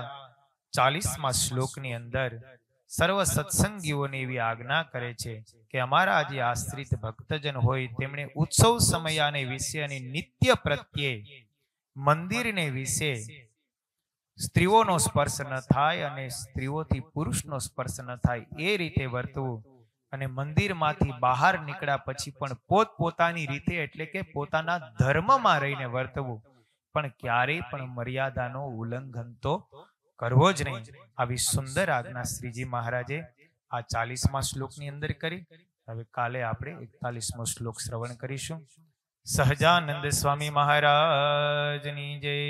A: 40મા શ્લોકની અંદર સર્વ સત્સંગીઓને એવી આજ્ઞા કરે છે કે અમારા જે આશ્રિત ભક્તજન હોય તેમણે ઉત્સવ સમયાને વિશે અને નિત્ય પ્રત્યે મંદિરને વિશે સ્ત્રીઓનો સ્પર્શ ન થાય અને સ્ત્રીઓથી પુરુષનો સ્પર્શ ન થાય એ રીતે વર્તવું, અને મંદિરમાંથી બહાર નીકળ્યા પછી પણ પોતપોતાની રીતે એટલે કે પોતાના ધર્મમાં રહીને વર્તવું, પણ ક્યારેય પણ મર્યાદાનો ઉલ્લંઘન તો કરવો જ નહીં. આવી સુંદર આજ્ઞા શ્રીજી મહારાજે આ 40મા શ્લોકની અંદર કરી. હવે કાલે આપણે 41મો શ્લોક શ્રવણ કરીશું. સહજાનંદ સ્વામી મહારાજની જય.